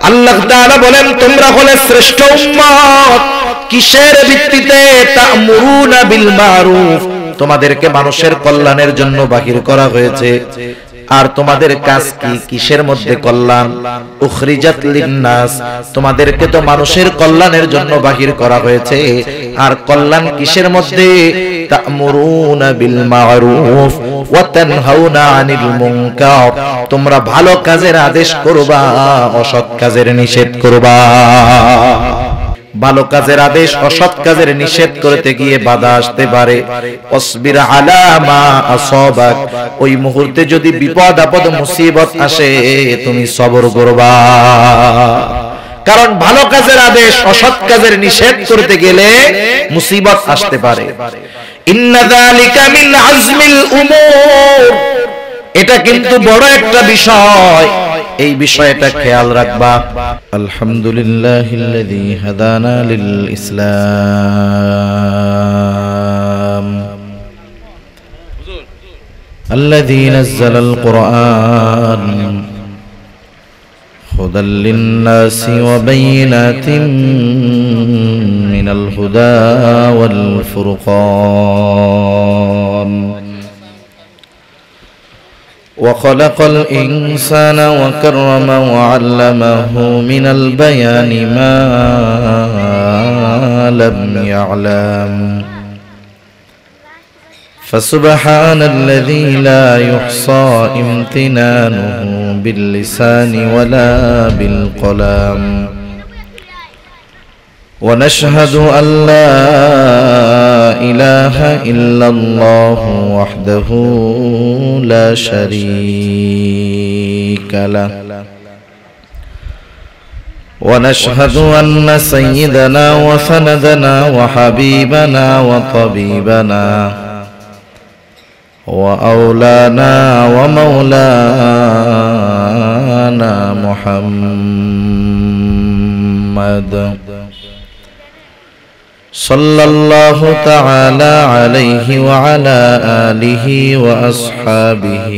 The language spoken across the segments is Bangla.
আল্লাহ তাআলা বলেন তোমরা হলে শ্রেষ্ঠ উম্মত। কিসের ভিত্তিতে? তা'মুরুনা বিল মারুফ, তোমাদেরকে মানুষের কল্যাণের জন্য বাহির করা হয়েছে। আর তোমাদের কাজ কি? কিসের মধ্যে কল্যাণ? উখরিজাত লিন-নাস, তোমাদেরকে তো মানুষের কল্যাণের জন্য বাহির করা হয়েছে। আর কল্যাণ কিসের মধ্যে? তা'মুরুনা বিল মারুফ ওয়া তানহাউনা আনিল মুনকার, তোমরা ভালো কাজের আদেশ করবা, অসৎ কাজের নিষেধ করবা। ভালো কাজের আদেশ, অসৎ কাজের নিষেধ করতে গিয়ে বাধা আসতে পারে। অসবির আলা মা আসাবাক, ওই মুহূর্তে যদি বিপদ আপদ মুসিবত আসে তুমি সবর করবা। কারণ ভালো কাজের আদেশ, অসৎ কাজের নিষেধ করতে গেলে মুসিবত আসতে পারে। ইন্না যালিকা মিন আজমিল উমুর, এটা কিন্তু বড় একটা বিষয়, এই বিষয়টা খেয়াল রাখবা। আলহামদুলিল্লাহিল্লাযী হাদানা লিল ইসলাম আল্লাযী নাযালাল কুরআন হুদাল লিন-নাসি ওয়া বায়িনাতিন মিনাল হুদা ওয়াল ফুরকান وخلق الإنسان وكرمه وعلمه من البيان ما لم يعلم فسبحان الذي لا يحصى امتنانه باللسان ولا بالقلم ونشهد أن لا إله إلا الله وحده لا شريك له ونشهد أن سيدنا وسندنا وحبيبنا وطبيبنا وأولانا ومولانا محمد صلى الله تعالى عليه وعلى آله وأصحابه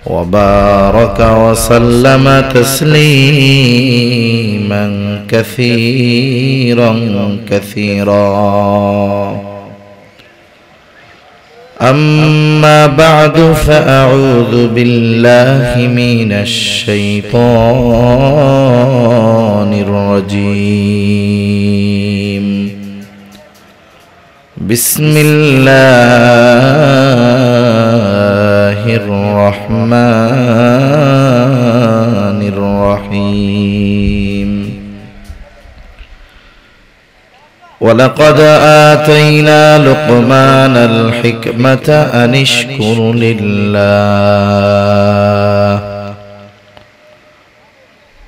وبارك وسلم تسليما كثيرا كثيرا أما بعد فأعوذ بالله من الشيطان الرجيم بسم الله الرحمن الرحيم ولقد آتينا لقمان الحكمة أن اشكر لله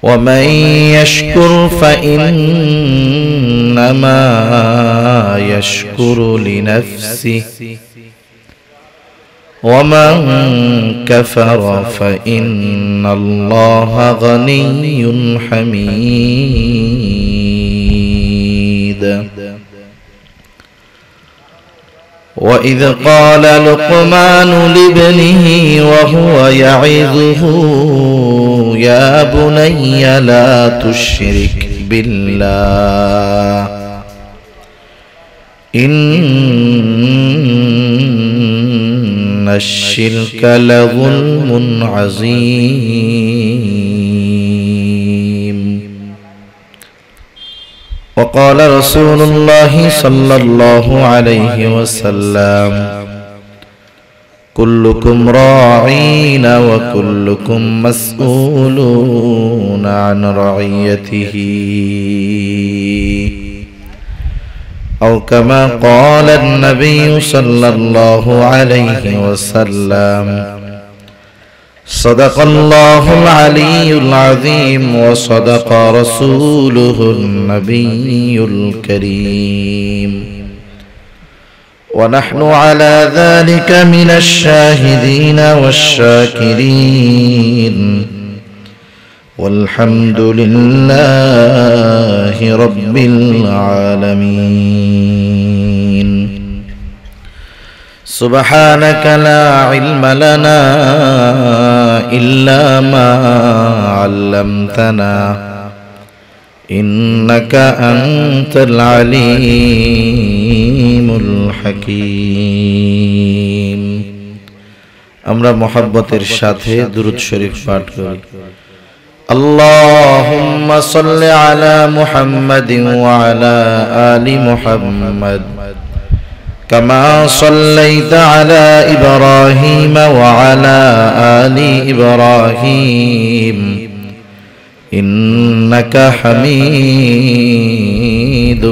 ومن يشكر فإنما يشكر لنفسه ومن كفر فإن الله غني حميد وإذ قال لقمان لابنه وهو يعظه يا بني لا تشرك بالله إن الشرك لظلم عظيم وقال رسول الله صلى الله عليه وسلم كلكم راعين وكلكم مسؤولون عن رعيته أو كما قال النبي صلى الله عليه وسلم صدق الله العلي العظيم وصدق رسوله النبي الكريم ونحن على ذلك من الشاهدين والشاكرين والحمد لله رب العالمين العالمين. سبحانك لا علم لنا إلا ما علمتنا إنك أنت العليم الحكيم আমরা মুহাব্বতের সাথে দুরূদ শরীফ পাঠ করি اللهم صل على محمد وعلى آل محمد كما صليت على إبراهيم وعلى آل إبراهيم إنك حميد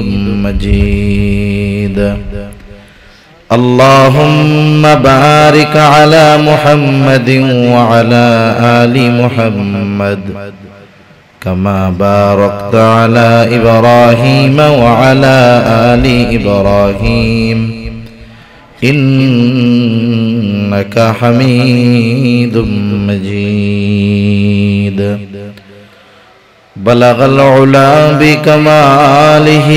مجيد اللهم بارك على محمد وعلى آل محمد كما باركت على إبراهيم وعلى آل إبراهيم إنك حميد مجيد بلغ العلا بكماله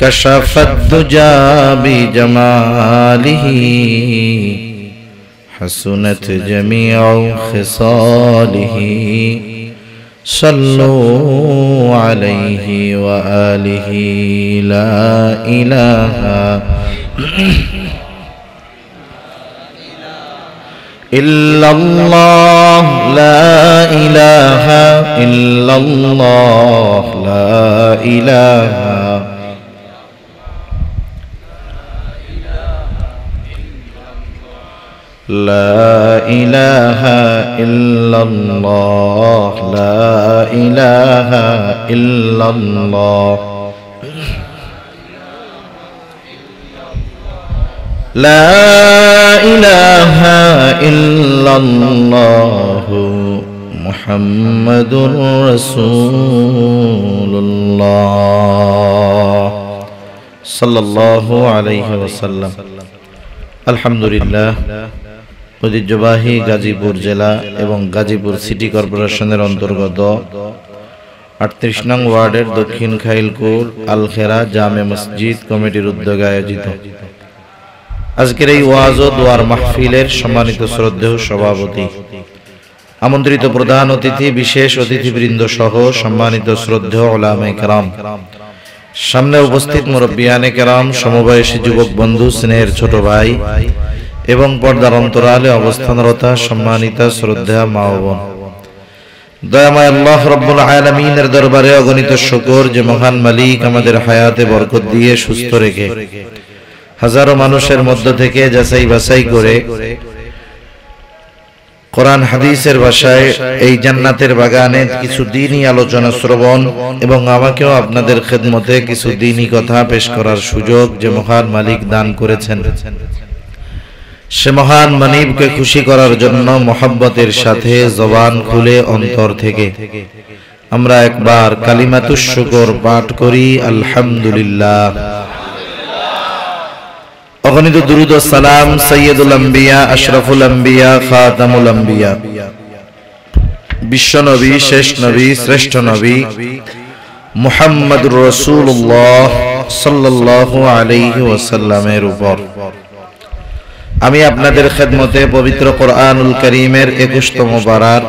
كشف الدجى بجماله حسنت جميع خصاله صلوا عليه وآله لا إله إلا الله لا إله إلا الله لا إله لا إله إلا الله لا إله إلا الله لا إله إلا الله محمد رسول الله صلى الله عليه وسلم الحمد لله ঐতিহ্যবাহী গাজীপুর জেলা এবং গাজীপুর সিটি কর্পোরেশনের অন্তর্গত ৩৮ নং ওয়ার্ডের দক্ষিণ খাইলকুল আল খেরা জামে মসজিদ কমিটির উদ্যোগে আয়োজিত আজকের এই ওয়াজ ও দোয়ার মাহফিলের সম্মানিত শ্রদ্ধেয় সভাপতি, আমন্ত্রিত প্রধান অতিথি, বিশেষ অতিথিবৃন্দ সহ সম্মানিত শ্রদ্ধেয় উলামায়ে কেরাম, সামনে উপস্থিত মুরব্বিয়ানে কেরাম, সমবয়সী যুবক বন্ধু, স্নেহের ছোট ভাই এবং পর্দার অন্তরালে অবস্থানরত সম্মানিত শ্রদ্ধা মা ও বোন, দয়াময় আল্লাহ রাব্বুল আলামিনের দরবারে অগণিত শুকর যে মহান মালিক আমাদের হায়াতে বরকত দিয়ে সুস্থ রেখে হাজারো মানুষের মধ্য থেকে যাচাই বাছাই করে কোরআন হাদিসের ভাষায় এই জান্নাতের বাগানে কিছু দ্বীনি আলোচনা শ্রবণ এবং আমাকেও আপনাদের খেদমতে কিছু দ্বীনি কথা পেশ করার সুযোগ যে মহান মালিক দান করেছেন, সে মহান মানিবকে খুশি করার জন্য মোহাব্বতের সাথে জবান খুলে অন্তর থেকে আমরা একবার কালিমাতুশ শুকর পাঠ করি আলহামদুলিল্লাহ। অগণিত দুরূদ ও সালাম সাইয়্যিদুল আম্বিয়া, আশরাফুল আম্বিয়া, খাতামুল আম্বিয়া, বিশ্ব নবী, শেষ নবী, শ্রেষ্ঠ নবী মুহাম্মদুর রাসূলুল্লাহ সাল্লাল্লাহু আলাইহি ওয়াসাল্লামের উপর আমি আপনাদের খেদমতে পবিত্র কোরআনুল কারীমের 21তম পারার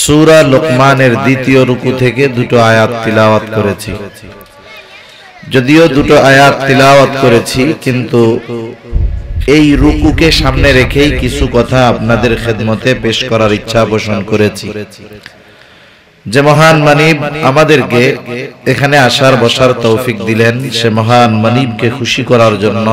সূরা লোকমানের দ্বিতীয় রুকু থেকে দুটো আয়াত তিলাওয়াত করেছি। যদিও দুটো আয়াত তিলাওয়াত করেছি, কিন্তু এই রুকুকে সামনে রেখেই কিছু কথা আপনাদের খেদমতে পেশ করার ইচ্ছা পোষণ করেছি। যে মহান মানিব আমাদেরকে এখানে আসার বসার তৌফিক দিলেন, সে মহান মানিবকে খুশি করার জন্য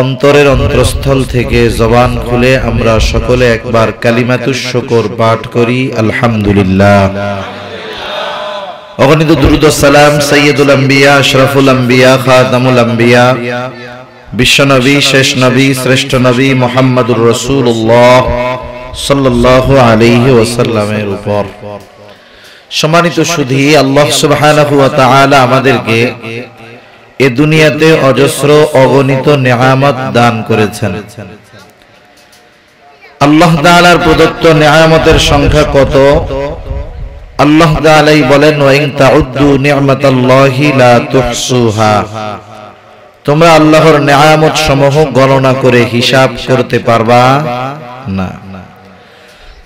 অন্তরের অন্তরস্থল থেকে জবান খুলে আমরা সকলে একবার কালিমাতুশ শুকর পাঠ করি আলহামদুলিল্লাহ। অগণিত দুরূদ ও সালাম সাইয়্যিদুল আম্বিয়া, আশরাফুল আম্বিয়া, খাতামুল আম্বিয়া, বিশ্ব নবী, শেষ নবী, শ্রেষ্ঠ নবী মুহাম্মদুর রাসূলুল্লাহ সাল্লাল্লাহু আলাইহি ওয়াসাল্লামের উপর। সম্মানিত সুধী, আল্লাহ সুবহানাহু ওয়া তাআলা আমাদেরকে এই দুনিয়াতে অজস্র অগণিত নেয়ামত দান করেছেন। আল্লাহ তাআলার প্রদত্ত নেয়ামতের সংখ্যা কত? আল্লাহ তাআলাই বলেন, ওয়া ইন তাউদ্দু নি'মাতাল্লাহি লা তুহসুহা, তোমরা আল্লাহর নেয়ামত সমূহ গণনা করে হিসাব করতে পারবা না।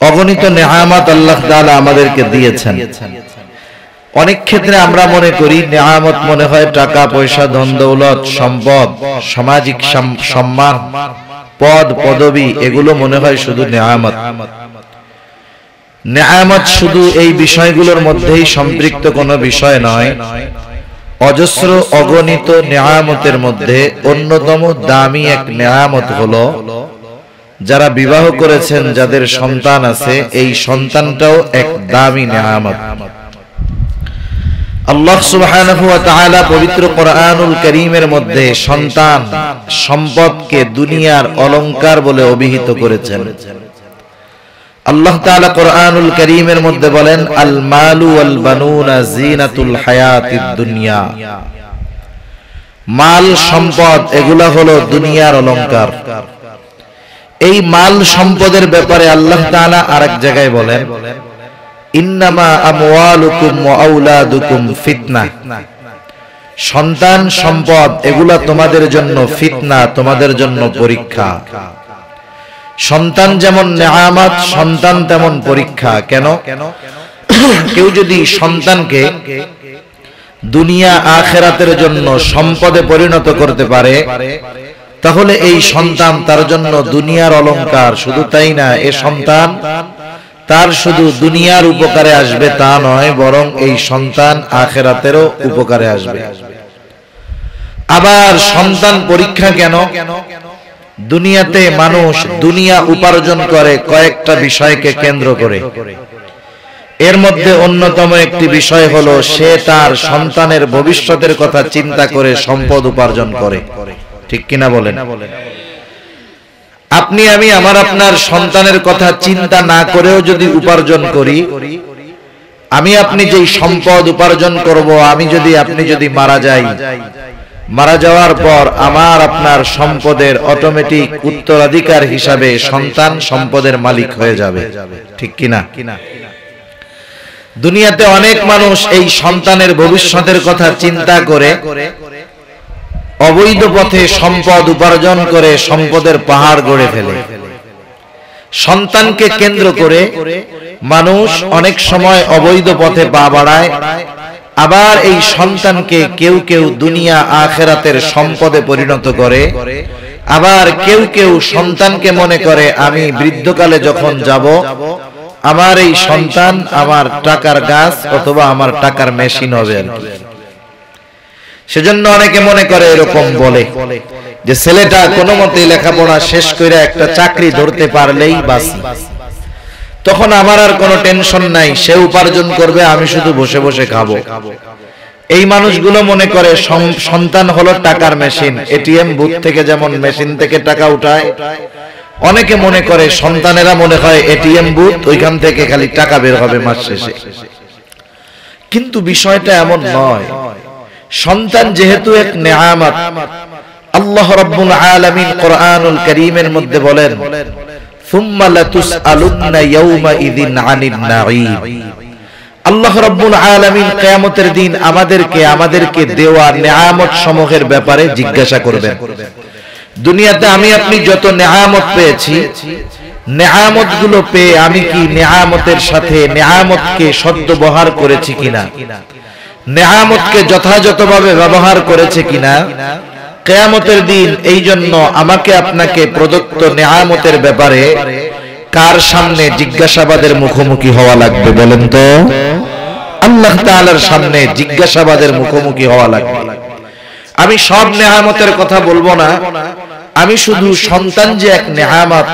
অগণিত নেয়ামত আল্লাহ তাআলা আমাদেরকে দিয়েছেন। অনেক ক্ষেত্রে আমরা মনে করি নেয়ামত মনে হয় টাকা পয়সা, ধন দৌলত, সম্পদ, সামাজিক সম্মান, পদ পদবি, এগুলো মনে হয় শুধু নেয়ামত। নেয়ামত শুধু এই বিষয়গুলোর মধ্যেই সম্পৃক্ত কোনো বিষয় নয়। অজস্র অগণিত নেয়ামতের মধ্যে অন্যতম দামি এক নেয়ামত হলো যারা বিবাহ করেছেন, যাদের সন্তান আছে, এই সন্তানটাও এক দামি নেয়ামত। আল্লাহ সুবহানাহু ওয়া তাআলা পবিত্র কোরআনুল কারীমের মধ্যে সন্তান সম্পদকে দুনিয়ার অলংকার বলে অভিহিত করেছেন। আল্লাহ তাআলা কোরআনুল কারীমের মধ্যে বলেন, আল মালু ওয়াল বানুনা জিনাতুল হায়াতিদ দুনিয়া। মাল সম্পদ এগুলা হলো দুনিয়ার অলংকার। এই মাল সম্পদের ব্যাপারে আল্লাহ তাআলা আরেক জায়গায় বলেন, ইন্নামা আমওয়ালুকুম ওয়া আওলাদুকুম ফিতনা। সন্তান সম্পদ এগুলা তোমাদের জন্য ফিতনা, তোমাদের জন্য পরীক্ষা। সন্তান যেমন নেয়ামত, সন্তান তেমন পরীক্ষা। কেন? কেউ যদি সন্তানকে দুনিয়া আখিরাতের জন্য সম্পদে পরিণত করতে পারে, তাহলে এই সন্তান তার জন্য দুনিয়ার অলংকার। শুধু তাই না, এই সন্তান তার শুধু দুনিয়ার উপকারে আসবে তা নয়, বরং এই সন্তান আখিরাতেরও উপকারে আসবে। আবার সন্তান পরীক্ষা কেন? দুনিয়াতে মানুষ দুনিয়া উপার্জন করে কয়েকটা বিষয়কে কেন্দ্র করে। এর মধ্যে অন্যতম একটি বিষয় হলো সে তার সন্তানের ভবিষ্যতের কথা চিন্তা করে সম্পদ উপার্জন করে। ঠিক কিনা বলেন? আপনি আমি আমার আপনার সন্তানের কথা চিন্তা না করেও যদি উপার্জন করি, আমি আপনি যেই সম্পদ উপার্জন করব, আপনি যদি মারা যাই, মারা যাওয়ার পর আমার আপনার সম্পদের অটোমেটিক উত্তরাধিকার হিসাবে সন্তান সম্পদের মালিক হয়ে যাবে। ঠিক কিনা? দুনিয়াতে অনেক মানুষ এই সন্তানের ভবিষ্যতের কথা চিন্তা করে অবৈধ পথে সম্পদ উপার্জন করে সম্পদের পাহাড় গড়ে ফেলে। সন্তানকে কেন্দ্র করে মানুষ অনেক সময় অবৈধ পথে পা বাড়ায়। আবার এই সন্তানকে কেউ কেউ দুনিয়া আখিরাতের সম্পদে পরিণত করে। আবার কেউ কেউ সন্তানকে মনে করে আমি বৃদ্ধকালে যখন যাব, আমার এই সন্তান আমার টাকার গাছ অথবা আমার টাকার মেশিন হবে। সেজন্য অনেকে মনে করে, এরকম বলে যে ছেলেটা কোনো মতে লেখাপড়া শেষ করে একটা চাকরি ধরতে পারলেই বাঁচি, তখন আমার আর কোনো টেনশন নাই, সে উপার্জন করবে, আমি শুধু বসে বসে খাবো। এই মানুষগুলো মনে করে সন্তান হলো টাকার মেশিন। এটিএম বুথ থেকে যেমন মেশিন থেকে টাকা উঠায়, অনেকে মনে করে সন্তানেরা মনে হয় এটিএম বুথ, ওইখান থেকে খালি টাকা বের হবে মাস শেষে। কিন্তু বিষয়টা এমন নয়। সন্তান যেহেতু এক নেয়ামত, আল্লাহ রাব্বুল আলামিন কোরআনুল কারীমের মধ্যে বলেন, সুম্মা লাতুসআলুন্না ইয়াওমাইযিন আনিন নাঈম। আল্লাহ রাব্বুল আলামিন কিয়ামতের দিন আমাদেরকে দেওয়া নেয়ামত সমূহের ব্যাপারে জিজ্ঞাসা করবেন। দুনিয়াতে আমি আপনি যত নেয়ামত পেয়েছি, নেয়ামতগুলো পেয়ে আমি কি নেয়ামতের সাথে নেয়ামতকে সদ্ব্যবহার করেছি কিনা, নেয়ামতকে যথাযথভাবে ব্যবহার করেছে কিনা। কিয়ামতের দিন এই জন্য আমাকে আপনাকে প্রদত্ত নেয়ামতের ব্যাপারে কার সামনে জিজ্ঞাসাবাদের মুখোমুখি হওয়া লাগবে বলেন তো? আল্লাহ তাআলার সামনে জিজ্ঞাসাবাদের মুখোমুখি হওয়া লাগবে। আমি সব নেয়ামতের কথা বলবো না, আমি শুধু সন্তান যে এক নেয়ামত,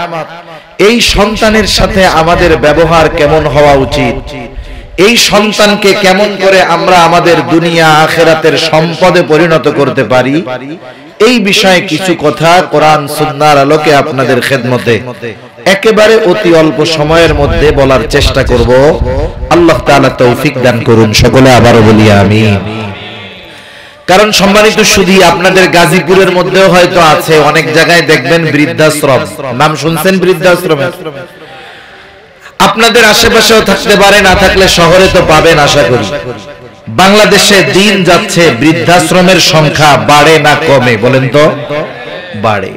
এই সন্তানের সাথে আমাদের ব্যবহার কেমন হওয়া উচিত, এই সন্তানকে কেমন করে আমরা আমাদের দুনিয়া আখিরাতের সম্পদে পরিণত করতে পারি, এই বিষয়ে কিছু কথা কোরআন সুন্নাহর আলোকে আপনাদের খেদমতে একেবারে অতি অল্প সময়ের মধ্যে বলার চেষ্টা করব। আল্লাহ তাআলা তৌফিক দান করুন। সকলে আবারও বলি আমিন। কারণ সম্মানিত শুধু আপনাদের গাজীপুরের মধ্যেও হয়তো আছে, অনেক জায়গায় দেখবেন বৃদ্ধাশ্রম। নাম শুনছেন বৃদ্ধাশ্রমের? আপনাদের আশেপাশেও থাকতে পারে, না থাকলে শহরে তো পাবেন আশা করি। বাংলাদেশে দিন যাচ্ছে বৃদ্ধাশ্রমের সংখ্যা বাড়ে না কমে বলেন তো? বাড়ে।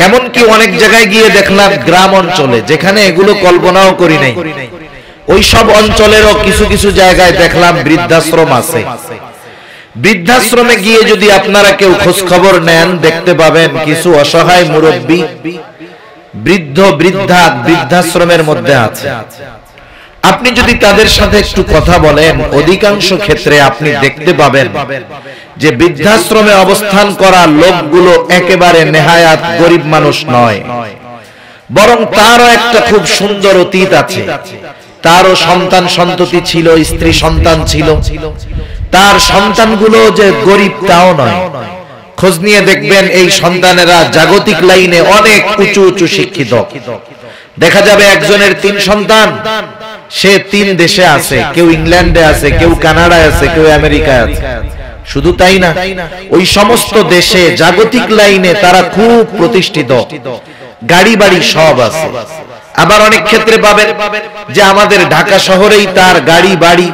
এমনকি অনেক জায়গায় গিয়ে দেখলাম গ্রাম অঞ্চলে, যেখানে এগুলো কল্পনাও করি নাই, ওই সব অঞ্চলেরও কিছু কিছু জায়গায় দেখলাম বৃদ্ধাশ্রম আছে। বৃদ্ধাশ্রমে গিয়ে যদি আপনারা কেউ খোঁজ খবর নেন, দেখতে পাবেন কিছু অসহায় মুরব্বী বৃদ্ধ বৃদ্ধা বৃদ্ধাশ্রমের মধ্যে আছে। আপনি যদি তাদের সাথে একটু কথা বলেন, অধিকাংশ ক্ষেত্রে আপনি দেখতে পাবেন যে বৃদ্ধাশ্রমে অবস্থান করা লোকগুলো একেবারে নেহায়াত গরিব মানুষ নয়, বরং তারও একটা খুব সুন্দর অতীত আছে। তারও সন্তান সন্ততি ছিল, স্ত্রী সন্তান ছিল। তার সন্তানগুলো যে গরিব তাও নয়। খোঁজ নিয়ে দেখবেন এই সন্তানেরা জাগতিক লাইনে অনেক উঁচু উঁচু শিক্ষিত। দেখা যাবে একজনের 3 সন্তান, সে 3 দেশে আছে, কেউ ইংল্যান্ডে আছে, কেউ কানাডায় আছে, কেউ আমেরিকায় আছে। শুধু তাই না, ওই সমস্ত দেশে জাগতিক লাইনে তারা খুব প্রতিষ্ঠিত, গাড়ি বাড়ি সব আছে। আবার অনেক ক্ষেত্রে পাবেন যে আমাদের ঢাকা শহরেই তার গাড়ি বাড়ি,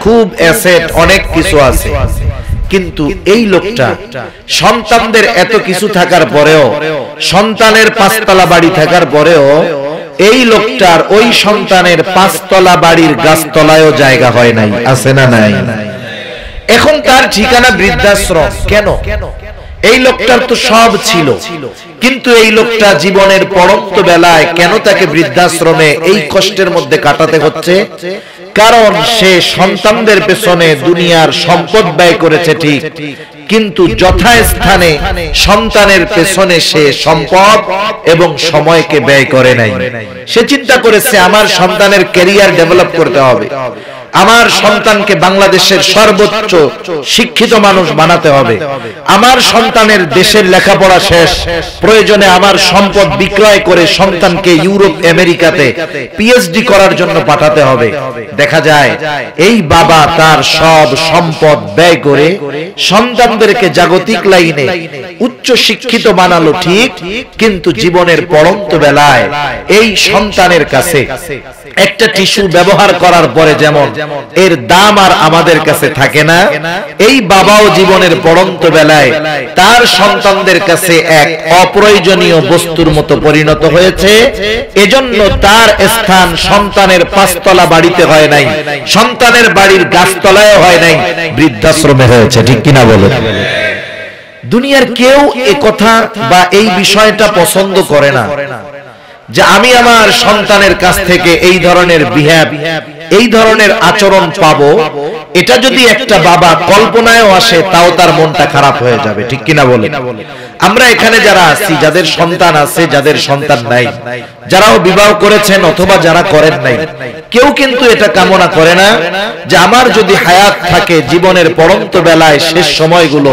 খুব অ্যাসেট, অনেক কিছু আছে। কিন্তু এই লোকটা সন্তানদের এত কিছু থাকার পরেও, সন্তানের 5 তলা বাড়ি থাকার পরেও, এই লোকটার ওই সন্তানের 5 তলা বাড়ির গাছতলায়ও জায়গা হয় নাই। আছে না নাই? এখন তার ঠিকানা বৃদ্ধাশ্রম। কেন? এই লোকটার তো সব ছিল, কিন্তু এই লোকটা জীবনের পরন্ত বেলায় কেন তাকে বৃদ্ধাশ্রমে এই কষ্টের মধ্যে কাটাতে হচ্ছে? কারণ সে সন্তানদের পেছনে দুনিয়ার সম্পদ ব্যয় করেছে ঠিক, কিন্তু যথাস্থানে সন্তানের পেছনে সে সম্পদ এবং সময়কে ব্যয় করে নাই। সে চিন্তা করেছে আমার সন্তানের ক্যারিয়ার ডেভেলপ করতে হবে, আমার সন্তানকে বাংলাদেশের সর্বোচ্চ শিক্ষিত মানুষ বানাতে হবে, আমার সন্তানের দেশের লেখাপড়া শেষ, প্রয়োজনে আমার সম্পদ বিক্রয় করে সন্তানকে ইউরোপ আমেরিকাতে পিএইচডি করার জন্য পাঠাতে হবে। দেখা যায় এই বাবা তার সব সম্পদ ব্যয় করে সন্তানদেরকে জাগতিক লাইনে উচ্চ শিক্ষিত বানালো ঠিক, কিন্তু জীবনের পরন্ত বেলায় এই সন্তানের কাছে একটা টিস্যু ব্যবহার করার পরে যেমন এর দাম আর আমাদের কাছে থাকে না, এই বাবাও জীবনের পরন্ত বেলায় তার সন্তানদের কাছে এক অপ্রয়োজনীয় বস্তুর মতো পরিণত হয়েছে। এজন্য তার স্থান সন্তানের 5 তলা বাড়িতে হয় নাই, সন্তানের বাড়ির গাছতলায় হয় নাই, বৃদ্ধাশ্রমে হয়েছে। ঠিক কিনা বলেন? দুনিয়ার কেউ এ কথা বা এই বিষয়টা পছন্দ করে না যে আমি আমার সন্তানের কাছ থেকে এই ধরনের বিহেভ, এই ধরনের আচরণ পাবো। এটা যদি একটা বাবা কল্পনায়ও আসে, তাও তার মনটা খারাপ হয়ে যাবে। ঠিক কিনা বলেন? আমরা এখানে যারা আছি, যাদের সন্তান আছে, যাদের সন্তান নাই, যারাও বিবাহ করেছেন অথবা যারা করেন নাই, কেউ কিন্তু এটা কামনা করে না যে আমার যদি হায়াত থাকে, জীবনের পরন্ত বেলায় শেষ সময়গুলো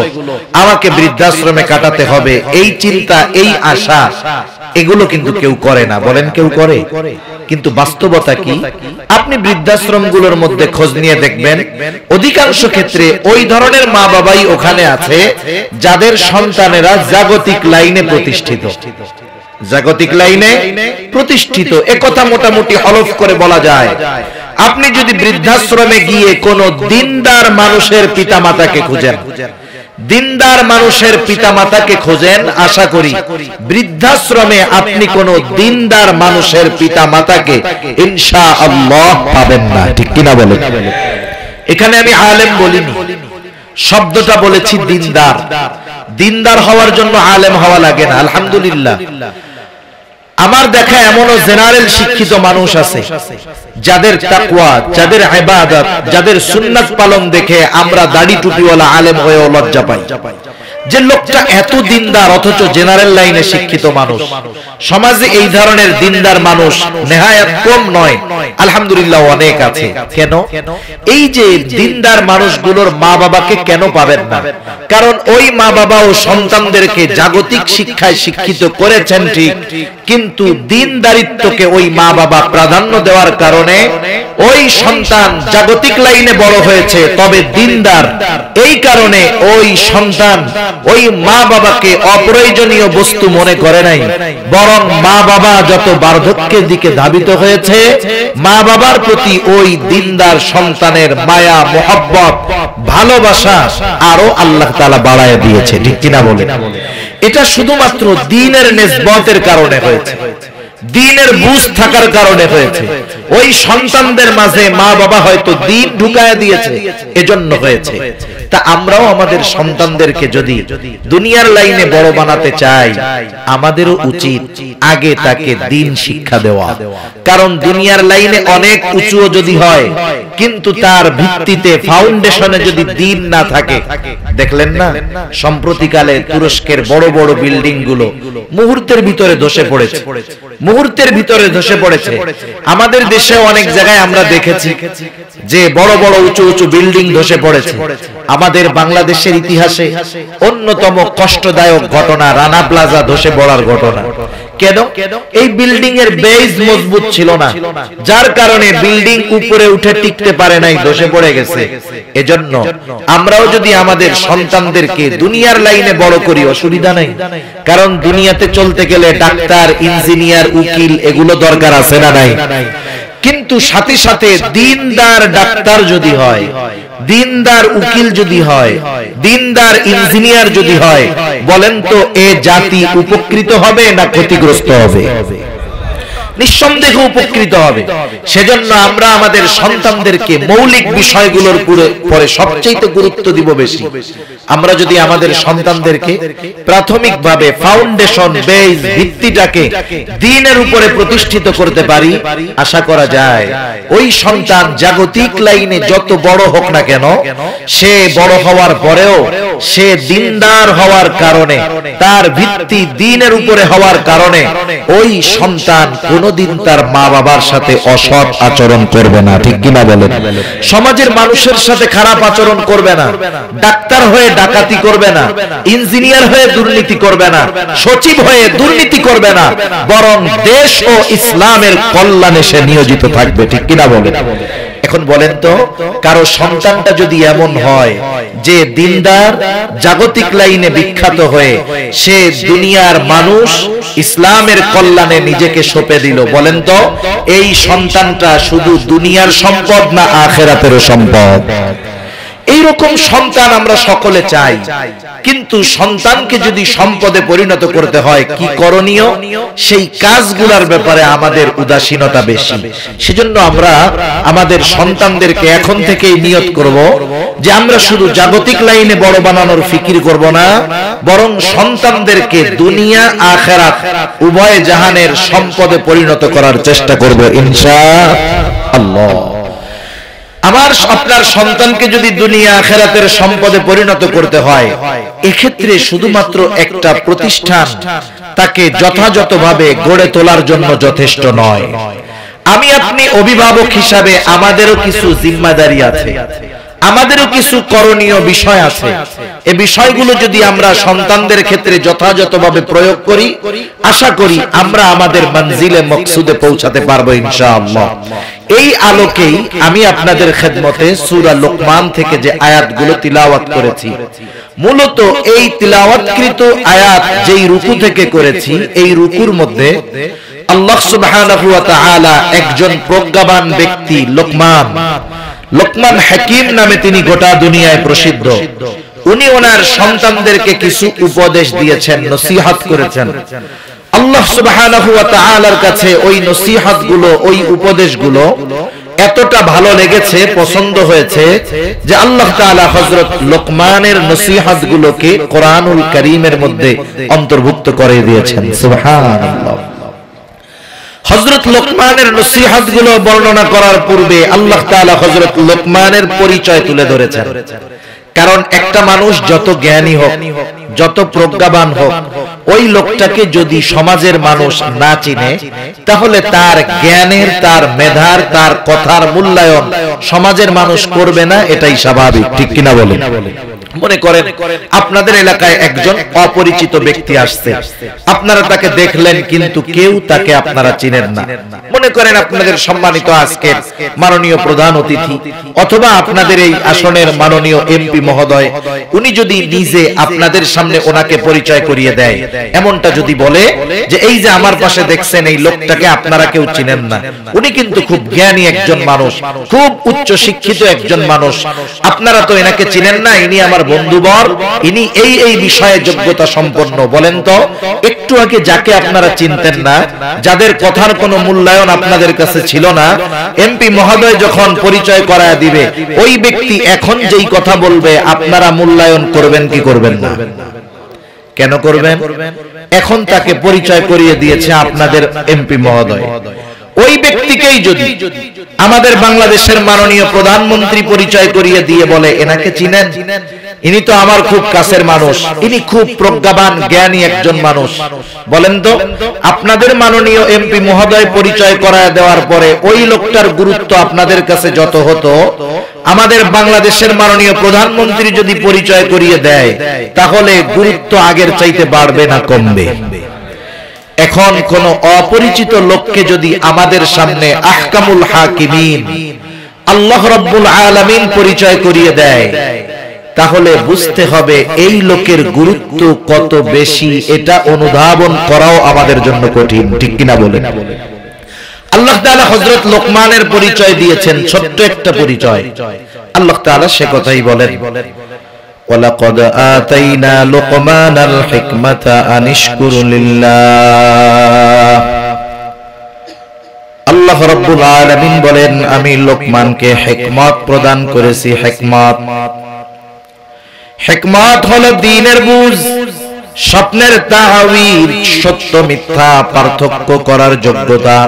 আমাকে বৃদ্ধাশ্রমে কাটাতে হবে। এই চিন্তা, এই আশা, এগুলো কিন্তু কেউ করে না। বলেন কেউ করে? কিন্তু বাস্তবতা কি? আপনি বৃদ্ধাশ্রমগুলোর মধ্যে খোঁজ নিয়ে দেখবেন, অধিকাংশ ক্ষেত্রে ওই ধরনের মা বাবাই ওখানে আছে যাদের সন্তানেরা জাগতিক লাইনে প্রতিষ্ঠিত। জাগতিক লাইনে প্রতিষ্ঠিত, একথা মোটামুটি হলফ করে বলা যায়। আপনি যদি বৃদ্ধাশ্রমে গিয়ে কোনো দিনদার মানুষের পিতামাতাকে খুঁজেন, দিনদার মানুষের পিতামাতাকে খোঁজেন, আশা করি বৃদ্ধাশ্রমে আপনি কোন দিনদার মানুষের পিতামাতাকে ইনশাআল্লাহ পাবেন না। ঠিক কিনা বলেন? এখানে আমি আলেম বলিনি, শব্দটা বলেছি দিনদার। দিনদার হওয়ার জন্য আলেম হওয়া লাগে না, আলহামদুলিল্লাহ। আমার দেখা এমনও জেনারেল শিক্ষিত মানুষ আছে যাদের তাকওয়া, যাদের ইবাদত, যাদের সুন্নাত পালন দেখে আমরা দাড়ি টুপিওয়ালা আলেম হয়েও লজ্জা পাই যে লোকটা এত দিনদার, অথচ জেনারেল লাইনে শিক্ষিত মানুষ। সমাজে এই ধরনের দিনদার মানুষ নেহায়াত কম নয়, আলহামদুলিল্লাহ অনেক আছে। কেন? এই যে দিনদার মানুষগুলোর মা বাবাকে কেন পাবেন না? কারণ ওই মা বাবাও সন্তানদেরকে জাগতিক শিক্ষায় শিক্ষিত করেছেন ঠিক, কিন্তু দিনদারিত্বকে ওই মা বাবা প্রাধান্য দেওয়ার কারণে ওই সন্তান জাগতিক লাইনে বড় হয়েছে, তবে দিনদার। এই কারণে ওই সন্তান ওই মা বাবাকে অপ্রয়োজনীয় বস্তু মনে করে নাই, বরং মা বাবা যত বার্ধক্যের দিকে ধাবিত হয়েছে, মা বাবার প্রতি ওই দিনদার সন্তানের মায়া, মোহাব্বত, ভালোবাসা আরো আল্লাহ তাআলা বাড়ায় দিয়েছে। ঠিক কিনা বলেন? এটা শুধুমাত্র দ্বীনের নিসবতের কারণে হয়েছে, দ্বীনের বুঝ থাকার কারণে হয়েছে। ওই সন্তানদের মাঝে মা বাবা হয়তো দ্বীন ঢুকায় দিয়েছে, এজন্য হয়েছে। তা আমরাও আমাদের সন্তানদেরকে যদি দুনিয়ার লাইনে বড় বানাতে চাই, আমাদেরও উচিত আগে তাকে দ্বীন শিক্ষা দেওয়া। কারণ দুনিয়ার লাইনে অনেক উঁচুও যদি হয়, কিন্তু তার ভিত্তিতে ফাউন্ডেশনে যদি দ্বীন না থাকে, দেখলেন না সম্প্রতিকালে তুরস্কের বড় বড় বিল্ডিং গুলো মুহূর্তের ভিতরে ধসে পড়েছে, মুহূর্তের ভিতরে ধসে পড়েছে। আমাদের দেশে অনেক জায়গায় আমরা দেখেছি যে বড় বড় উঁচু উঁচু বিল্ডিং ধসে পড়েছে। আমাদের বাংলাদেশের ইতিহাসে অন্যতম কষ্টদায়ক ঘটনা রানা প্লাজা ধসে পড়ার ঘটনা। কেন? এই বিল্ডিং এর বেস মজবুত ছিল না, যার কারণে বিল্ডিং উপরে উঠে টিকতে পারে নাই, ধসে পড়ে গেছে। এজন্য আমরাও যদি আমাদের সন্তানদেরকে দুনিয়ার লাইনে বড় করি, অসুবিধা নাই। কারণ দুনিয়াতে চলতে গেলে ডাক্তার, ইঞ্জিনিয়ার, উকিল এগুলো দরকার আছে না নাই? কিন্তু সাথে সাথে দিনদার ডাক্তার যদি হয়, দিনদার উকিল যদি হয়, দিনদার ইঞ্জিনিয়ার যদি হয়, বলেন তো এ জাতি উপকৃত হবে না ক্ষতিগ্রস্ত হবে? নিঃসন্দেহে উপকৃত হবে। সেজন্য আমরা আমাদের সন্তানদেরকে মৌলিক বিষয়গুলোর পরে সবচেয়ে গুরুত্ব দিব বেশি। আমরা যদি আমাদের সন্তানদেরকে প্রাথমিকভাবে ফাউন্ডেশন বেস ভিত্তিটাকে দ্বীনের উপরে প্রতিষ্ঠিত করতে পারি, আশা করা যায় ওই সন্তান জাগতিক লাইনে যত বড় হোক না কেন, সে বড় হওয়ার পরেও সে দিনদার হওয়ার কারণে, তার ভিত্তি দ্বীনের উপরে হওয়ার কারণে ওই সন্তান কোনদিন তার মা বাবার সাথে অসৎ আচরণ করবে না। ঠিক কিনা বলেন? সমাজের মানুষের সাথে খারাপ আচরণ করবে না, ডাক্তার হয়ে ডাকাতি করবে না, ইঞ্জিনিয়ার হয়ে দুর্নীতি করবে না, সচিব হয়ে দুর্নীতি করবে না, বরং দেশ ও ইসলামের কল্যাণে সে নিয়োজিত থাকবে। ঠিক কিনা বলেন? এখন বলেন তো, কারো সন্তানটা যদি এমন হয় যে দিনদার, জাগতিক লাইনে বিখ্যাত হয়ে সে দুনিয়ার মানুষ, ইসলামের কল্যাণে নিজেকে সঁপে দিল, বলেন তো এই সন্তানটা শুধু দুনিয়ার সম্পদ না আখিরাতেরও সম্পদ? এইরকম সন্তান আমরা সকলে চাই। কিন্তু সন্তানকে যদি সম্পদে পরিণত করতে হয়, কি করণীয়? সেই কাজগুলোর ব্যাপারে আমাদের উদাসীনতা বেশি। সেজন্য আমরা আমাদের সন্তানদেরকে এখন থেকেই নিয়ত করব যে আমরা শুধু জাগতিক লাইনে বড় বানানোর ফিকির করব না, বরং সন্তানদেরকে দুনিয়া আখিরাত উভয় জাহানের সম্পদে পরিণত করার চেষ্টা করব ইনশাআল্লাহ। আমার আপনার সন্তানকে যদি দুনিয়া আখিরাতের সম্পদে পরিণত করতে হয়, এক্ষেত্রে শুধুমাত্র একটা প্রতিষ্ঠান তাকে যথাযথভাবে গড়ে তোলার জন্য যথেষ্ট নয়। আমি আপনি অভিভাবক হিসাবে আমাদেরও কিছু জিম্মাদারি আছে, আমাদেরও কিছু করণীয় বিষয় আছে। এই বিষয়গুলো যদি আমরা সন্তানদের ক্ষেত্রে যথাযথভাবে প্রয়োগ করি, আশা করি আমরা আমাদের মঞ্জিলে মকসুদে পৌঁছাতে পারবো ইনশাআল্লাহ। এই আলোকেই আমি আপনাদের খেদমতে সূরা লোকমান থেকে যে আয়াতগুলো তিলাওয়াত করেছি, মূলত এই তিলাওয়াতকৃত আয়াত যেই রুকু থেকে করেছি, এই রুকুর মধ্যে আল্লাহ সুবহানাহু ওয়া তাআলা একজন প্রজ্ঞাবান ব্যক্তি লোকমান হাকিম নামে তিনি গোটা দুনিয়ায় প্রসিদ্ধ। উনি ওনার সন্তানদেরকে কিছু উপদেশ দিয়েছেন, নসিহত করেছেন। আল্লাহ সুবহানাহু ওয়া তাআলার কাছে ওই নসিহতগুলো, ওই উপদেশগুলো এতটা ভালো লেগেছে, পছন্দ হয়েছে যে আল্লাহ তাআলা হযরত লোকমানের নসিহতগুলোকে কোরআনুল কারীমের মধ্যে অন্তর্ভুক্ত করে দিয়েছেন। সুবহানাল্লাহ। হযরত লোকমানের নসিহতগুলো বর্ণনা করার পূর্বে আল্লাহ তাআলা হযরত লোকমানের পরিচয় তুলে ধরেছেন। কারণ একটা মানুষ যত জ্ঞানী হোক, যত প্রজ্ঞাবান হোক, ওই লোকটাকে যদি সমাজের মানুষ না চিনে, তাহলে তার জ্ঞানের, তার মেধার, তার কথার মূল্যায়ন সমাজের মানুষ করবে না, এটাই স্বাভাবিক। ঠিক কিনা বলেন? মনে করেন আপনাদের এলাকায় একজন অপরিচিত ব্যক্তি আসছে, আপনারা তাকে দেখলেন কিন্তু কেউ তাকে আপনারা চিনেন না। মনে করেন আপনাদের সম্মানিত আজকের মাননীয় প্রধান অতিথি অথবা আপনাদের এই আসনের মাননীয় এমপি মহোদয় উনি যদি নিজে আপনাদের সামনে ওনাকে পরিচয় করিয়ে দেয়, এমনটা যদি বলে যে এই যে আমার পাশে দেখছেন এই লোকটাকে আপনারা কেউ চিনেন না, উনি কিন্তু খুব জ্ঞানী একজন মানুষ, খুব উচ্চ শিক্ষিত একজন মানুষ, আপনারা তো এনাকে চিনেন না, ইনি আমার বন্ধুবর, ইনি এই এই বিষয়ে যোগ্যতা সম্পন্ন, বলেন তো একটু আগে যাকে আপনারা চিনতেন না, যাদের কথার কোনো মূল্যায়ন আপনাদের কাছে ছিল না, এমপি মহোদয় যখন পরিচয় করায় দিবে ওই ব্যক্তি এখন যেই কথা বলবে আপনারা মূল্যায়ন করবেন কি করবেন না? কেন করবেন? এখন তাকে পরিচয় করিয়ে দিয়েছে আপনাদের এমপি মহোদয়। ওই ব্যক্তিকেই যদি আমাদের বাংলাদেশের মাননীয় প্রধানমন্ত্রী পরিচয় করিয়ে দিয়ে বলে এনাকে চিনেন, ইনি তো আমার খুব কাছের মানুষ, ইনি খুব প্রজ্ঞাবান জ্ঞানী একজন মানুষ, বলেন তো আপনাদের মাননীয় এমপি মহোদয় পরিচয় করায় দেওয়ার পরে ওই লোকটার গুরুত্ব আপনাদের কাছে যত হতো, আমাদের বাংলাদেশের মাননীয় প্রধানমন্ত্রী যদি পরিচয় করিয়ে দেয় তাহলে গুরুত্ব আগের চাইতে বাড়বে না কমবে? এখন কোন অপরিচিত লোককে যদি আমাদের সামনে আহকামুল হাকিমিন আল্লাহ রাব্বুল আলামিন পরিচয় করিয়ে দেয় তাহলে বুঝতে হবে এই লোকের গুরুত্ব কত বেশি, এটা অনুধাবন করাও আমাদের জন্য কঠিন, ঠিক কিনা বলেন? আল্লাহ তাআলা হযরত লোকমানের পরিচয় দিয়েছেন, ছোট্ট একটা পরিচয়। আল্লাহ তাআলা সে কথাই বলেন, ওয়ালাকাদ আতাইনা লুকমানাল হিকমাতা আনিশকুর লিল্লাহ। আল্লাহ রাব্বুল আলামিন বলেন আমি লোকমানকে হিকমত প্রদান করেছি। হিকমত হলো দ্বীনের বুঝ, স্বপ্নের তাআবীর, সত্য মিথ্যা পার্থক্য করার যোগ্যতা,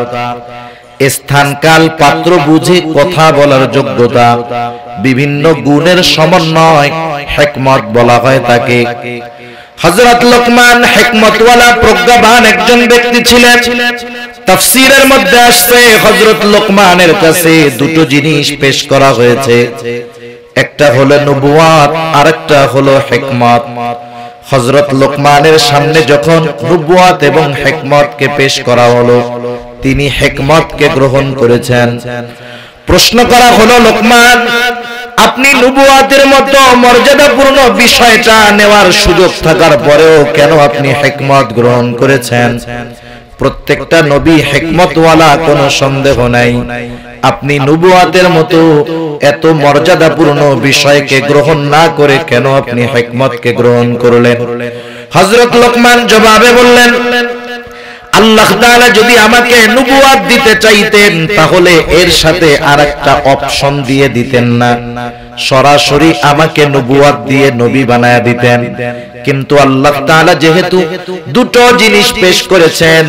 স্থান কাল পাত্র বুঝে কথা বলার যোগ্যতা, বিভিন্ন গুণের সমন্বয় হিকমত বলা হয় তাকে। হযরত লোকমান হিকমতওয়ালা প্রজ্ঞাবান একজন ব্যক্তি ছিলেন। তাফসীরের মধ্যে আসছে হযরত লোকমানের কাছে দুটো জিনিস পেশ করা হয়েছে, একটা হলো নবুয়াত আর একটা হলো হিকমত। হযরত লোকমানের সামনে যখন নবুয়াত এবং হিকমতকে পেশ করা হলো তিনি হিকমতকে গ্রহণ করেছেন। প্রশ্ন করা হলো লোকমান আপনি নবুয়াতের মতো মর্যাদাপূর্ণ বিষয়টা নেওয়ার সুযোগ থাকার পরেও কেন আপনি হিকমত গ্রহণ করেছেন? প্রত্যেকটা নবী হিকমতওয়ালা, কোনো সন্দেহ নাই। আপনি নবুয়াতের মতো এত মর্যাদাপূর্ণ বিষয়কে গ্রহণ না করে কেন আপনি হিকমতকে গ্রহণ করলেন? হযরত লোকমান জবাবে বললেন আল্লাহ তাআলা যদি আমাকে নবুয়াত দিতে চাইতেন তাহলে এর সাথে আরেকটা অপশন দিয়ে দিতেন না, সরাসরি আমাকে নবুয়াত দিয়ে নবী বানায়া দিতেন। কিন্তু আল্লাহ তাআলা যেহেতু দুটো জিনিস পেশ করেছেন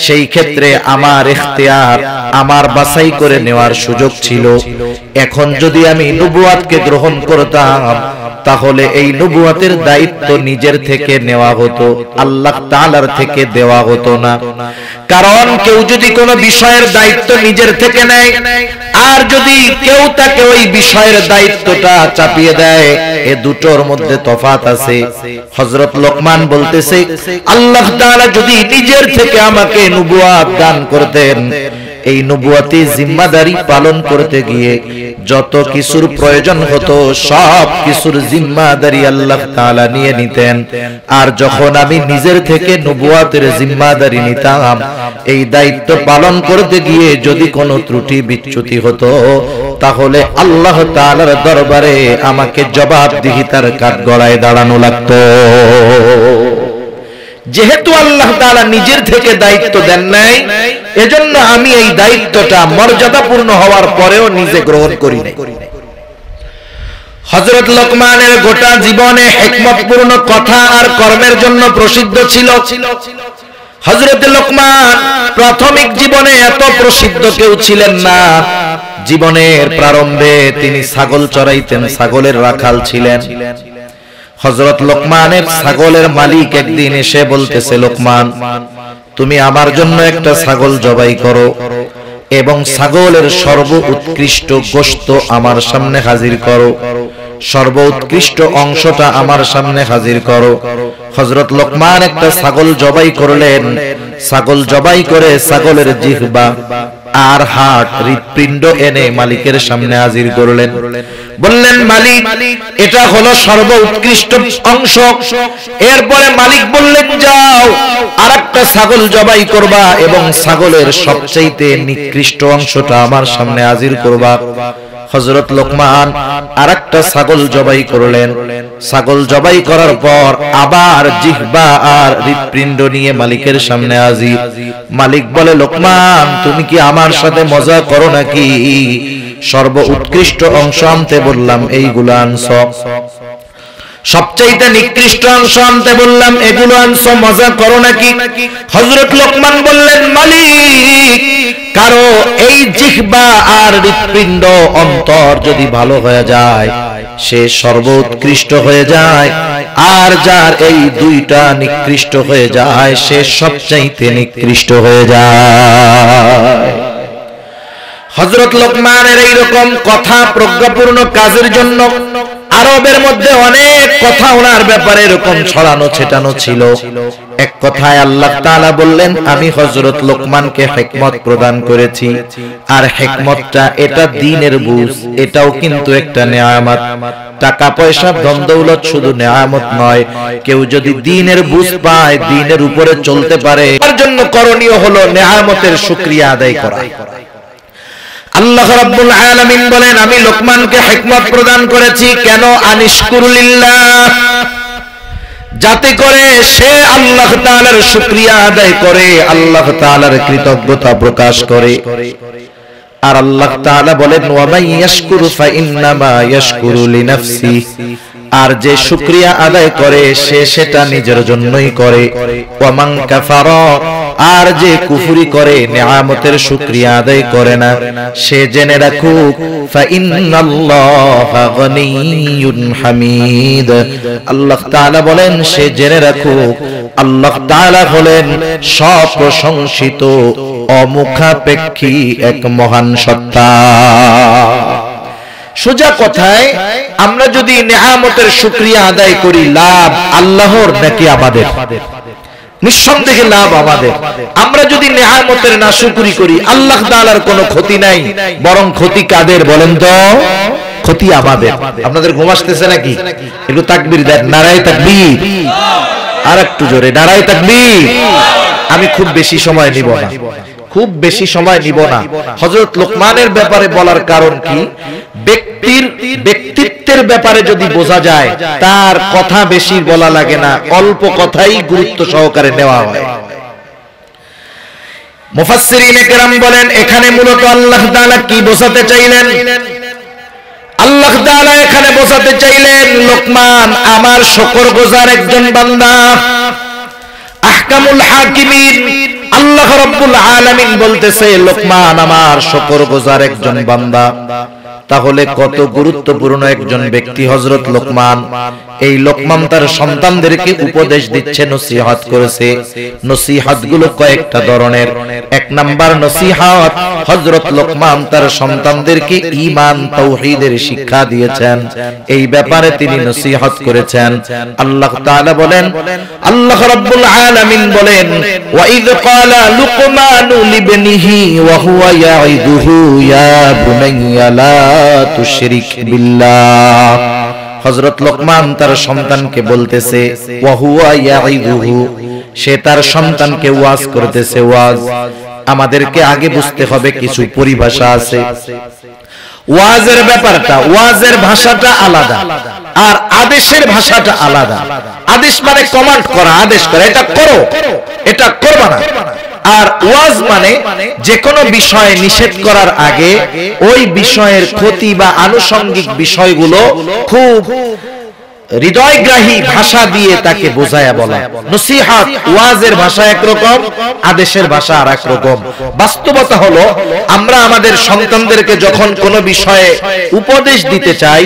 সেই ক্ষেত্রে আমার ইখতিয়ার, আমার বাছাই করে নেওয়ার সুযোগ ছিল। এখন যদি আমি নবুয়াতকে গ্রহণ করতাম তাহলে এই নবুয়াতের দায়িত্ব নিজের থেকে নেওয়া হতো, আল্লাহ তাআলার থেকে দেওয়া হতো না। কারণ কেউ যদি কোনো বিষয়ের দায়িত্ব নিজের থেকে নেয় আর যদি কেউ তাকে ওই বিষয়ের দায়িত্বটা চাপিয়ে দেয়, এ দুটোর মধ্যে তফাৎ আছে। হযরত লোকমান বলতেছে আল্লাহ তাআলা যদি নিজের থেকে আমাকে নবুয়াত দান করতেন, এই নবুয়াতি জিম্মাদারি পালন করতে গিয়ে যত কিছুর প্রয়োজন হতো সব কিছুর জিম্মাদারি আল্লাহ তাআলা নিয়ে নিতেন। আর যখন আমি নিজের থেকে নবুয়াতের জিম্মাদারি নিতাম, এই দায়িত্ব পালন করতে গিয়ে যদি কোনো ত্রুটি বিচ্যুতি হতো তাহলে আল্লাহ তাআলার দরবারে আমাকে জবাবদিহিতার কাঠগড়ায় দাঁড়ানো লাগতো। যেহেতু আল্লাহ তাআলা নিজের থেকে দায়িত্ব দেন নাই, এজন্য আমি এই দায়িত্বটা মর্যাদাপূর্ণ হওয়ার পরেও নিজে গ্রহণ করি নাই। হযরত লোকমানের গোটা জীবনে হিকমতপূর্ণ কথা আর কর্মের জন্য প্রসিদ্ধ ছিল। হযরত লোকমান প্রাথমিক জীবনে এত প্রসিদ্ধ কেউ ছিলেন না। জীবনের প্রারম্ভে তিনি ছাগল চড়াইতেন, ছাগলের রাখাল ছিলেন। হযরত লোকমানের ছাগলের মালিক একদিন এসে বলতেছে, লোকমান তুমি আমার জন্য একটা ছাগল জবাই করো এবং ছাগলের সর্ব উৎকৃষ্ট গোশত আমার সামনে হাজির করো, সর্ব উৎকৃষ্ট অংশটা আমার সামনে হাজির করো। হযরত লোকমান একটা ছাগল জবাই করলেন। ছাগল জবাই করে ছাগলের জিহ্বা আর হার্ট হৃৎপিণ্ড এনে মালিকের সামনে হাজির করলেন। বললেন, মালিক, এটা হলো সর্বোৎকৃষ্ট অংশ। এরপরে মালিক বললেন, যাও আরেকটা ছাগল জবাই করবা এবং ছাগলের সবচাইতে নিকৃষ্ট অংশটা আমার সামনে হাজির করবা। হযরত লোকমান আরেকটা ছাগল জবাই করলেন। ছাগল জবাই করার পর আবার জিহ্বা আর হৃৎপিণ্ড নিয়ে মালিকের সামনে হাজির। মালিক বলে, লোকমান, তুমি কি আমার সাথে মজা করো নাকি? সর্বোৎকৃষ্ট অংশ আনতে বললাম, এইগুলো আনছ। সবচাইতে নিকৃষ্ট অংশ আনতে বললাম, এগুলো আনছ, মজা করো নাকি? হযরত লোকমান বললেন, মালিক, কারো এই জিহ্বা আর হৃৎপিণ্ড অন্তর যদি ভালো হয়ে যায় সে সর্বোৎকৃষ্ট হয়ে যায়, আর যার এই দুইটা নিকৃষ্ট হয়ে যায় সে সবচাইতে নিকৃষ্ট হয়ে যায়। হযরত লোকমানের এইরকম কথা প্রজ্ঞাপূর্ণ কাজের জন্য আরবের মধ্যে অনেক কথা ওনার ব্যাপারে এরকম ছড়ানো ছেটানো ছিল। এক কথায় আল্লাহ তাআলা বললেন, আমি হযরত লোকমানকে হিকমত প্রদান করেছি। আর হিকমতটা এটা দ্বীনের বুঝ, এটাও কিন্তু একটা নেয়ামত। টাকা পয়সা ধন দৌলত শুধু নেয়ামত নয়, কেউ যদি দ্বীনের বুঝ পায়, দ্বীনের উপরে চলতে পারে, তার জন্য করণীয় হলো নেয়ামতের শুকরিয়া আদায় করা। আল্লাহ রাব্বুল আলামিন বলেন, আমি লোকমানকে হিকমত প্রদান করেছি কেন? আনিশকুরুলিল্লাহ, যাতে করে সে আল্লাহ তাআলার শুকরিয়া আদায় করে, আল্লাহ তাআলার কৃতজ্ঞতা প্রকাশ করে। আর আল্লাহ তাআলা বলেন, ওয়া মান ইয়াশকুরু ফাইন্নামা ইয়াশকুরু লিনাফসি, আর যে শুকরিয়া আদায় করে সে সেটা নিজের জন্যই করে। ওয়া মান কাফারা, আর যে কুফরি করে, নেয়ামতের শুকরিয়া আদায় করে না, সে জেনে রাখুক ফাইন্নাল্লাহা গনিয়্যুন হামিদ, আল্লাহ তাআলা বলেন সে জেনে রাখুক আল্লাহ তাআলা হলেন সপ্রশংসিত অমুখাপেক্ষী এক মহান সত্তা। সোজা কথায়, আমরা যদি নেয়ামতের শুকরিয়া আদায় করি, লাভ আল্লাহর নাকি আমাদের? নিঃসন্দেহে লাভ আমাদের। আমরা যদি নেয়ামতের নাশুকরি করি, আল্লাহ তাআলার কোনো ক্ষতি নাই, বরং ক্ষতি কাদের বলেন তো? ক্ষতি আমাদের। আপনাদের ঘুম আসতেছে নাকি? একটু তাকবীর দেন, নারায়ে তাকবীর। আর একটু জোরে, নারায়ে তাকবীর। আমি খুব বেশি সময় নিব না, খুব বেশি সময় নিব না। হযরত লোকমানের ব্যাপারে বলার কারণ কি? ব্যক্তিত্বের ব্যাপারে যদি বোঝা যায়, তার কথা বেশি বলা লাগে না, অল্প কথাই গুরুত্ব সহকারে নেওয়া হয়। মুফাসসিরিনে কেরাম বলেন, এখানে মূলত আল্লাহ তাআলা কি বোঝাতে চাইলেন? আল্লাহ তাআলা এখানে বোঝাতে চাইলেন, লোকমান আমার শুকরগুজার একজন বান্দা। আহকামুল হাকিমিন আল্লাহ রাব্বুল আলামিন বলতেছে, লোকমান আমার শুকরগুজার একজন বান্দা। তাহলে কত গুরুত্বপূর্ণ একজন ব্যক্তি হযরত লোকমান। এই লোকমান তার সন্তানদেরকে উপদেশ দিচ্ছে, নসিহত করেছে। নসিহতগুলো কয়েকটা ধরনের। এক নাম্বার নসিহত, হযরত লোকমান তার সন্তানদেরকে ঈমান তাওহীদের শিক্ষা দিয়েছেন। এই ব্যাপারে তিনি নসিহত করেছেন। আল্লাহ তাআলা বলেন, আল্লাহ রাব্বুল আলামিন বলেন, ওয়া ইয ক্বালা লুকমানু লিবনিহি ওয়া হুয়া ইয়াইদুহু ইয়া বুনাইয়া লা তুশরিক বিল্লাহ। হযরত লোকমান তার সন্তানকে বলতেছে, ওয়া হুয়া ইয়াইদুহু, সে তার সন্তানকে ওয়াজ করতেছে। ওয়াজ আমাদেরকে আগে বুঝতে হবে, কিছু পরিভাষা আছে। ওয়াজের ব্যাপারটা, ওয়াজের ভাষাটা আলাদা, আর আদেশের ভাষাটা আলাদা। আদেশ মানে কমান্ড করা, আদেশ করা, এটা করো, এটা করবা না। আর ওয়াজ মানে যে কোনো বিষয় নিষেধ করার আগে ওই বিষয়ের ক্ষতি বা আনুষঙ্গিক বিষয়গুলো খুব হৃদয়গ্রাহী ভাষা দিয়ে তাকে বোঝায়া বলা। নসিহত ওয়াজের ভাষা একরকম, আদেশের ভাষা আর এক রকম। বাস্তবতা হলো, আমরা আমাদের সন্তানদেরকে যখন কোনো বিষয়ে উপদেশ দিতে চাই,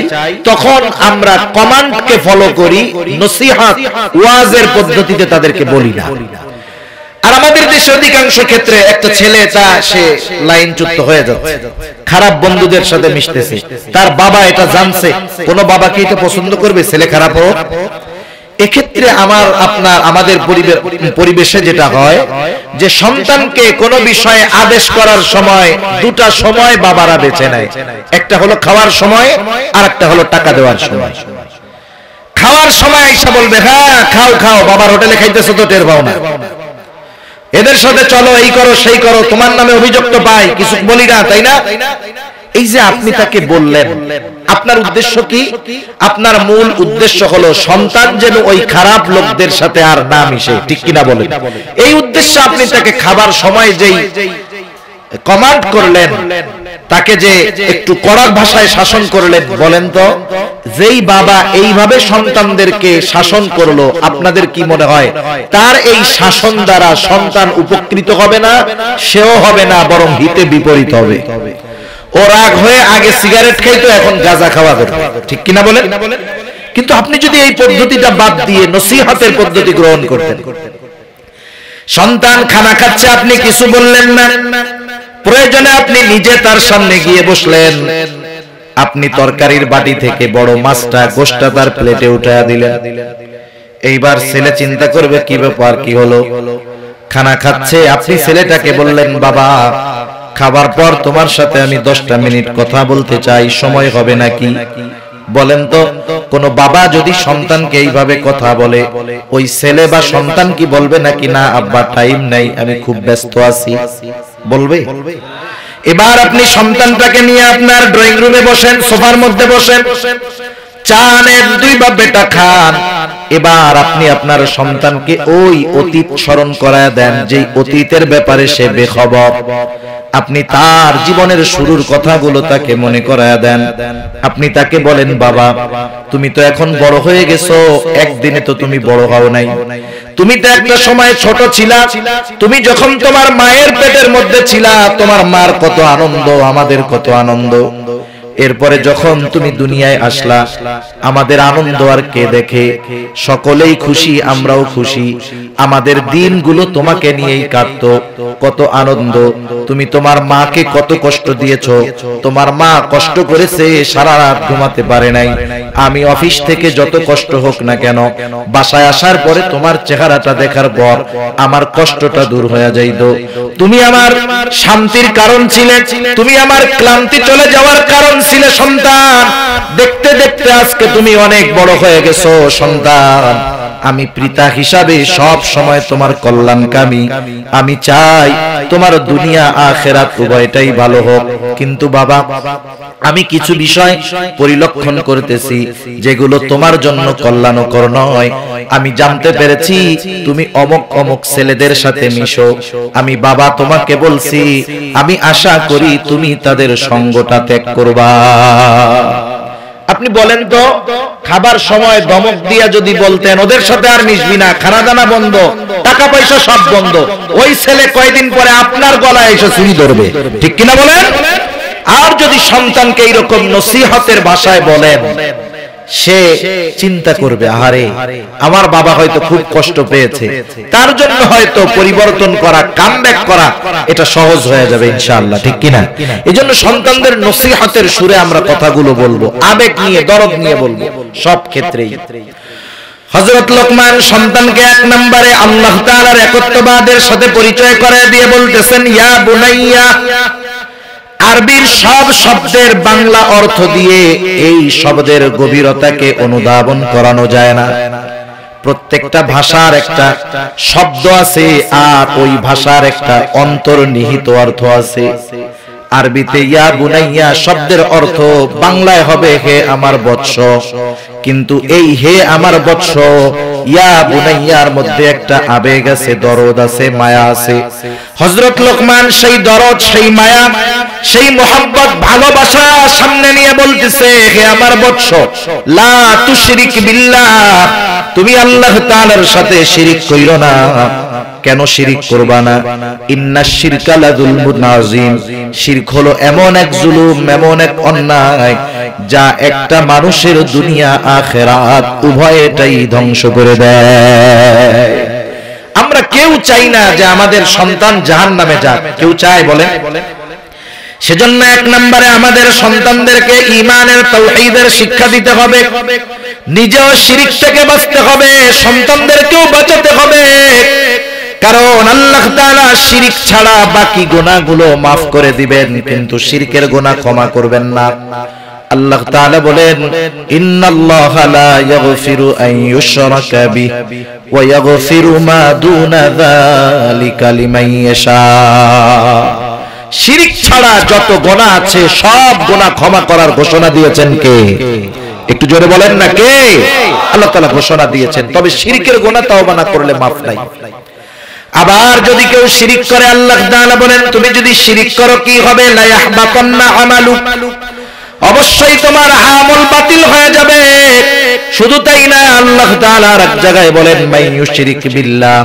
তখন আমরা কমান্ডকে ফলো করি, নসিহত ওয়াজের পদ্ধতিতে তাদেরকে বলি না। আর আমাদের দেশে অধিকাংশ ক্ষেত্রে একটা ছেলে সে লাইনচ্যুত হয়ে যাচ্ছে, খারাপ বন্ধুদের সাথে মিশতেছে, তার বাবা এটা জানছে। কোন বাবা কি এটা পছন্দ করবে ছেলে খারাপ হোক? এক্ষেত্রে আমাদের পরিবেশে যেটা হয় যে সন্তানকে কোনো বিষয়ে আদেশ করার সময় দুটা সময় বাবারা বেছে নেয়, একটা হলো খাওয়ার সময় আর একটা হলো টাকা দেওয়ার সময়। খাওয়ার সময় আইসা বলবে হ্যাঁ খাও খাও, বাবার হোটেলে খাইতেছো তো টের পাও না, এদের সাথে চলো, এই করো সেই করো, তোমার নামে অভিযোগ তো পাই, কিছু বলি না, তাই না? এই যে আপনি তাকে বললেন, আপনার উদ্দেশ্য কি? আপনার মূল উদ্দেশ্য হলো সন্তান যেন ওই খারাপ লোকদের সাথে আর না মিশে, ঠিক কিনা বলেন? এই উদ্দেশ্যে আপনি তাকে খাবার সময় যেই কমান্ড করলেন, তাকে যে একটু কড়া ভাষায় শাসন করলেন, বলেন তো যেই বাবা এইভাবে সন্তানদেরকে শাসন করলো, আপনাদের কি মনে হয় তার এই শাসন দ্বারা সন্তান উপকৃত হবে না? সেও হবে না, বরং হিতে বিপরীত হবে। ও রাগ হয়ে আগে সিগারেট খাইতো, এখন গাঁজা খাওয়া করবে, ঠিক কিনা বলেন? কিন্তু আপনি যদি এই পদ্ধতিটা বাদ দিয়ে নসিহতের পদ্ধতি গ্রহণ করতেন, সন্তান খানা খাচ্ছে, আপনি কিছু বললেন না, প্রয়োজনে আপনি নিজে তার সামনে গিয়ে বসলেন, আপনি তরকারির বাটি থেকে বড় মাছটা গোশটা তার প্লেটে উঠায়া দিলেন। এইবার ছেলে চিন্তা করবে কি ব্যাপার, কি হলো, খানা খাচ্ছে, আপনি ছেলেটাকে বললেন বাবা খাবার পর তোমার সাথে আমি 10টা মিনিট কথা বলতে চাই, সময় হবে নাকি? বলেন তো কোন বাবা যদি সন্তানকে এইভাবে কথা বলে, ওই ছেলে বা সন্তান কি বলবে নাকি না আব্বা টাইম নাই, আমি খুব ব্যস্ত আছি? বলবে? এবার আপনি সন্তানটাকে নিয়ে আপনার ড্রয়িং রুমে বসেন, সোফার মধ্যে বসেন, চা আনেন, 2 বাপ বেটা খান। এবার আপনি আপনার সন্তানকে ওই অতীত স্মরণ করায় দেন যেই অতীতের ব্যাপারে সে বেখবর। আপনি তার জীবনের শুরুর কথাগুলো তাকে মনে করায় দেন। আপনি তাকে বলেন বাবা তুমি তো এখন বড় হয়ে গেছো, একদিনে তো তুমি বড় হও নাই, তুমি তো একটা সময় ছোট ছিলা, তুমি যখন তোমার মায়ের পেটের মধ্যে ছিলা তোমার মার কত আনন্দ, আমাদের কত আনন্দ, এরপরে যখন তুমি দুনিয়ায় আসলা আমাদের আনন্দ আর কে দেখে? সকলেই খুশি, আমরাও খুশি, আমাদের দিনগুলো তোমাকে নিয়েই কাটতো, কত আনন্দ। তুমি তোমার মাকে কত কষ্ট দিয়েছো, তোমার মা কষ্ট করেছে, সারা রাত ঘুমাতে পারে নাই, আমি অফিস থেকে যত কষ্ট হোক না কেন বাসায় আসার পরে তোমার চেহারাটা দেখার পর আমার কষ্টটা দূর হয়ে যাইতো। তুমি আমার শান্তির কারণ ছিলে, তুমি আমার ক্লান্তি চলে যাওয়ার কারণ ছিলে সন্তান। দেখতে দেখতে আজকে তুমি অনেক বড় হয়ে গেছো সন্তান, আমি পিতা হিসাবে সব সময় তোমার কল্যাণকামী, আমি চাই তোমার দুনিয়া আখিরাত উভয়টাই ভালো হোক। কিন্তু বাবা আমি কিছু বিষয় পরিলক্ষণ করতেছি যেগুলো তোমার জন্য কল্যাণকর নয়। আমি জানতে পেরেছি তুমি অমুক অমুক ছেলেদের সাথে মিশো, আমি বাবা তোমাকে বলছি আমি আশা করি তুমি তাদের সঙ্গটা ত্যাগ করবা। আপনি বলেন তো খাবার সময় ধমক দিয়া যদি বলতেন ওদের সাথে আর মিশবি না, খানা দানা বন্ধ, টাকা পয়সা সব বন্ধ, ওই ছেলে কয়েকদিন পরে আপনার গলায় এসে ছুরি ধরবে, ঠিক কিনা বলেন? আর যদি সন্তানকে এইরকম নসিহতের ভাষায় বলেন, সে চিন্তা করবে আহারে আমার বাবা হয়তো খুব কষ্ট পেয়েছে, তার জন্য হয়তো পরিবর্তন করা, কামব্যাক করা এটা সহজ হয়ে যাবে ইনশাআল্লাহ, ঠিক কিনা? এজন্য সন্তানদের নসিহতের সুরে আমরা কথাগুলো বলবো, আবেগ নিয়ে দরদ নিয়ে বলবো সব ক্ষেত্রেই। হযরত লোকমান সন্তানকে 1 নম্বরে আল্লাহ তাআলার একত্ববাদের সাথে পরিচয় করে দিয়ে বলতেছেন ইয়া বুনাইয়া। আরবির সব শব্দের বাংলা অর্থ দিয়ে এই শব্দের গভীরতাকে অনুধাবন করানো যায় না। প্রত্যেকটা ভাষার একটা শব্দ আছে আর ওই ভাষার একটা অন্তর্নিহিত অর্থ আছে। আরবিতে ইয়া বুনাইয়া শব্দের অর্থ বাংলায় হবে হে আমার বৎস, কিন্তু এই হে আমার বৎস ইয়া বুনাইয়ার মধ্যে একটা আবেগ আছে, দরদ আছে, মায়া আছে। হযরত লোকমান সেই দরদ, সেই মায়া, সেই মোহাব্বত, ভালোবাসা সামনে নিয়ে বলতেছে হে আমার বৎস লা তুশরিক বিল্লাহ, তুমি আল্লাহ তাআলার সাথে শিরিক কইরো না। কেন শিরিক করবা না? ইন্নাশ শিরকা লাযুলমুন আযীম, শিরক হলো এমন এক জুলুম, এমন এক অন্যায় যা একটা মানুষের দুনিয়া আখিরাত উভয়টাই ধ্বংস করে দেয়। আমরা কেউ চাই না যে আমাদের সন্তান জাহান্নামে যাক, কেউ চায় বলেন? সেজন্য এক নম্বরে আমাদের সন্তানদেরকে ঈমানের তাওহীদের শিক্ষা দিতে হবে, নিজেও শিরক থেকে বাঁচতে হবে, সন্তানদেরকেও বাঁচাতে হবে। কারণ আল্লাহ তাআলা শিরক ছাড়া বাকি গুনাহগুলো maaf করে দিবেন, কিন্তু শিরকের গুনাহ ক্ষমা করবেন না। আল্লাহ তাআলা বলেন, ইন্নাল্লাহা লা ইয়াগফিরু আন ইউশরাকা বিহি ওয়া ইয়াগফিরু মা দুনা যালিকা লিমান ইয়াশা। শিরক ছাড়া যত গুনাহ আছে সব গুনাহ ক্ষমা করার ঘোষণা দিয়েছেন কে? একটু জোরে বলেন না, কে? আল্লাহ তাআলা ঘোষণা দিয়েছেন। তবে শিরকের গুনাহ তওবা না করলে maaf নাই। আবার যদি কেউ শিরক করে, আল্লাহ তাআলা বলেন, তুমি যদি শিরক করো কি হবে? লা ইয়াহবাতান্না আমালুক, অবশ্যই তোমার আমল বাতিল হয়ে যাবে। শুধু তাই না, আল্লাহ তাআলা এক জায়গায় বলেন, মান ইউশরিক বিল্লাহ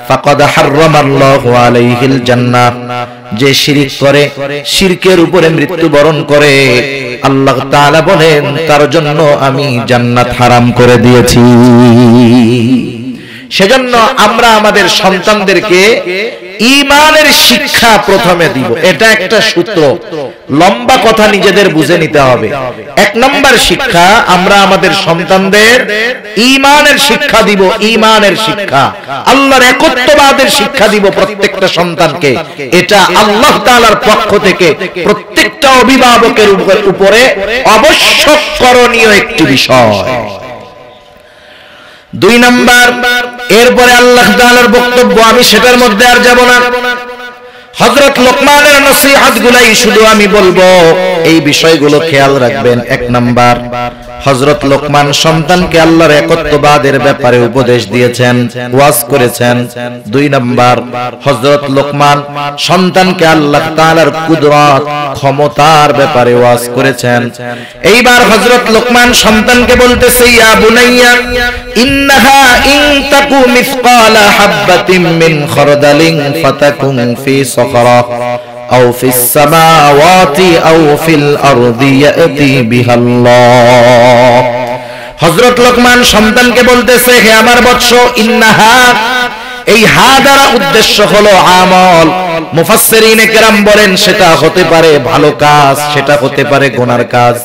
ফাকাদ হারামাল্লাহু আলাইহিল জান্নাহ, যে শিরক করে, শিরকের উপরে মৃত্যুবরণ করে, আল্লাহ তাআলা বলেন তার জন্য আমি জান্নাত হারাম করে দিয়েছি। সেজন্য আমরা আমাদের সন্তানদেরকে ঈমানের শিক্ষা প্রথমে দিব। এটা একটা সূত্র, লম্বা কথা নিজেদের বুঝে নিতে হবে। এক নম্বর শিক্ষা, আমরা আমাদের সন্তানদের ঈমানের শিক্ষা দিব। ঈমানের শিক্ষা, আল্লাহর একত্ববাদের শিক্ষা দিব প্রত্যেকটা সন্তানকে। এটা আল্লাহ তাআলার পক্ষ থেকে প্রত্যেকটা অভিভাবকের উপরে অবশ্যক করণীয় একটি বিষয়। দুই নাম্বার, এরপরে আল্লাহ তাআলার বক্তব্য, আমি সেটার মধ্যে আর যাব না। হযরত লোকমানের নসিহত গুলাই শুধু আমি বলবো, এই বিষয়গুলো খেয়াল রাখবেন। এক নাম্বার, হযরত লোকমান সন্তানকে আল্লাহর একত্ববাদের ব্যাপারে উপদেশ দিয়েছেন, ওয়াজ করেছেন। দুই নাম্বার, হযরত লোকমান সন্তানকে আল্লাহ তাআলার কুদরত, ক্ষমতার ব্যাপারে ওয়াজ করেছেন। এইবার হযরত লোকমান সন্তানকে বলতেছে, ইয়া বুনাইয়া ইন্নাহা ইন তাকু মিসকালা হাববাতিন মিন খারদালিন ফাতাকুন ফি সাখরা আও ফিস সামাওয়াতি আও ফিল আরদি ইয়াতি বিহাল্লাহ। হযরত লোকমান সন্তানকে বলতেছে, হে আমার বৎস, ইন্নাহা, এই হা দ্বারা উদ্দেশ্য হলো আমল। মুফাসসিরিনে কেরাম বলেন সেটা হতে পারে ভালো কাজ, সেটা হতে পারে গুনার কাজ।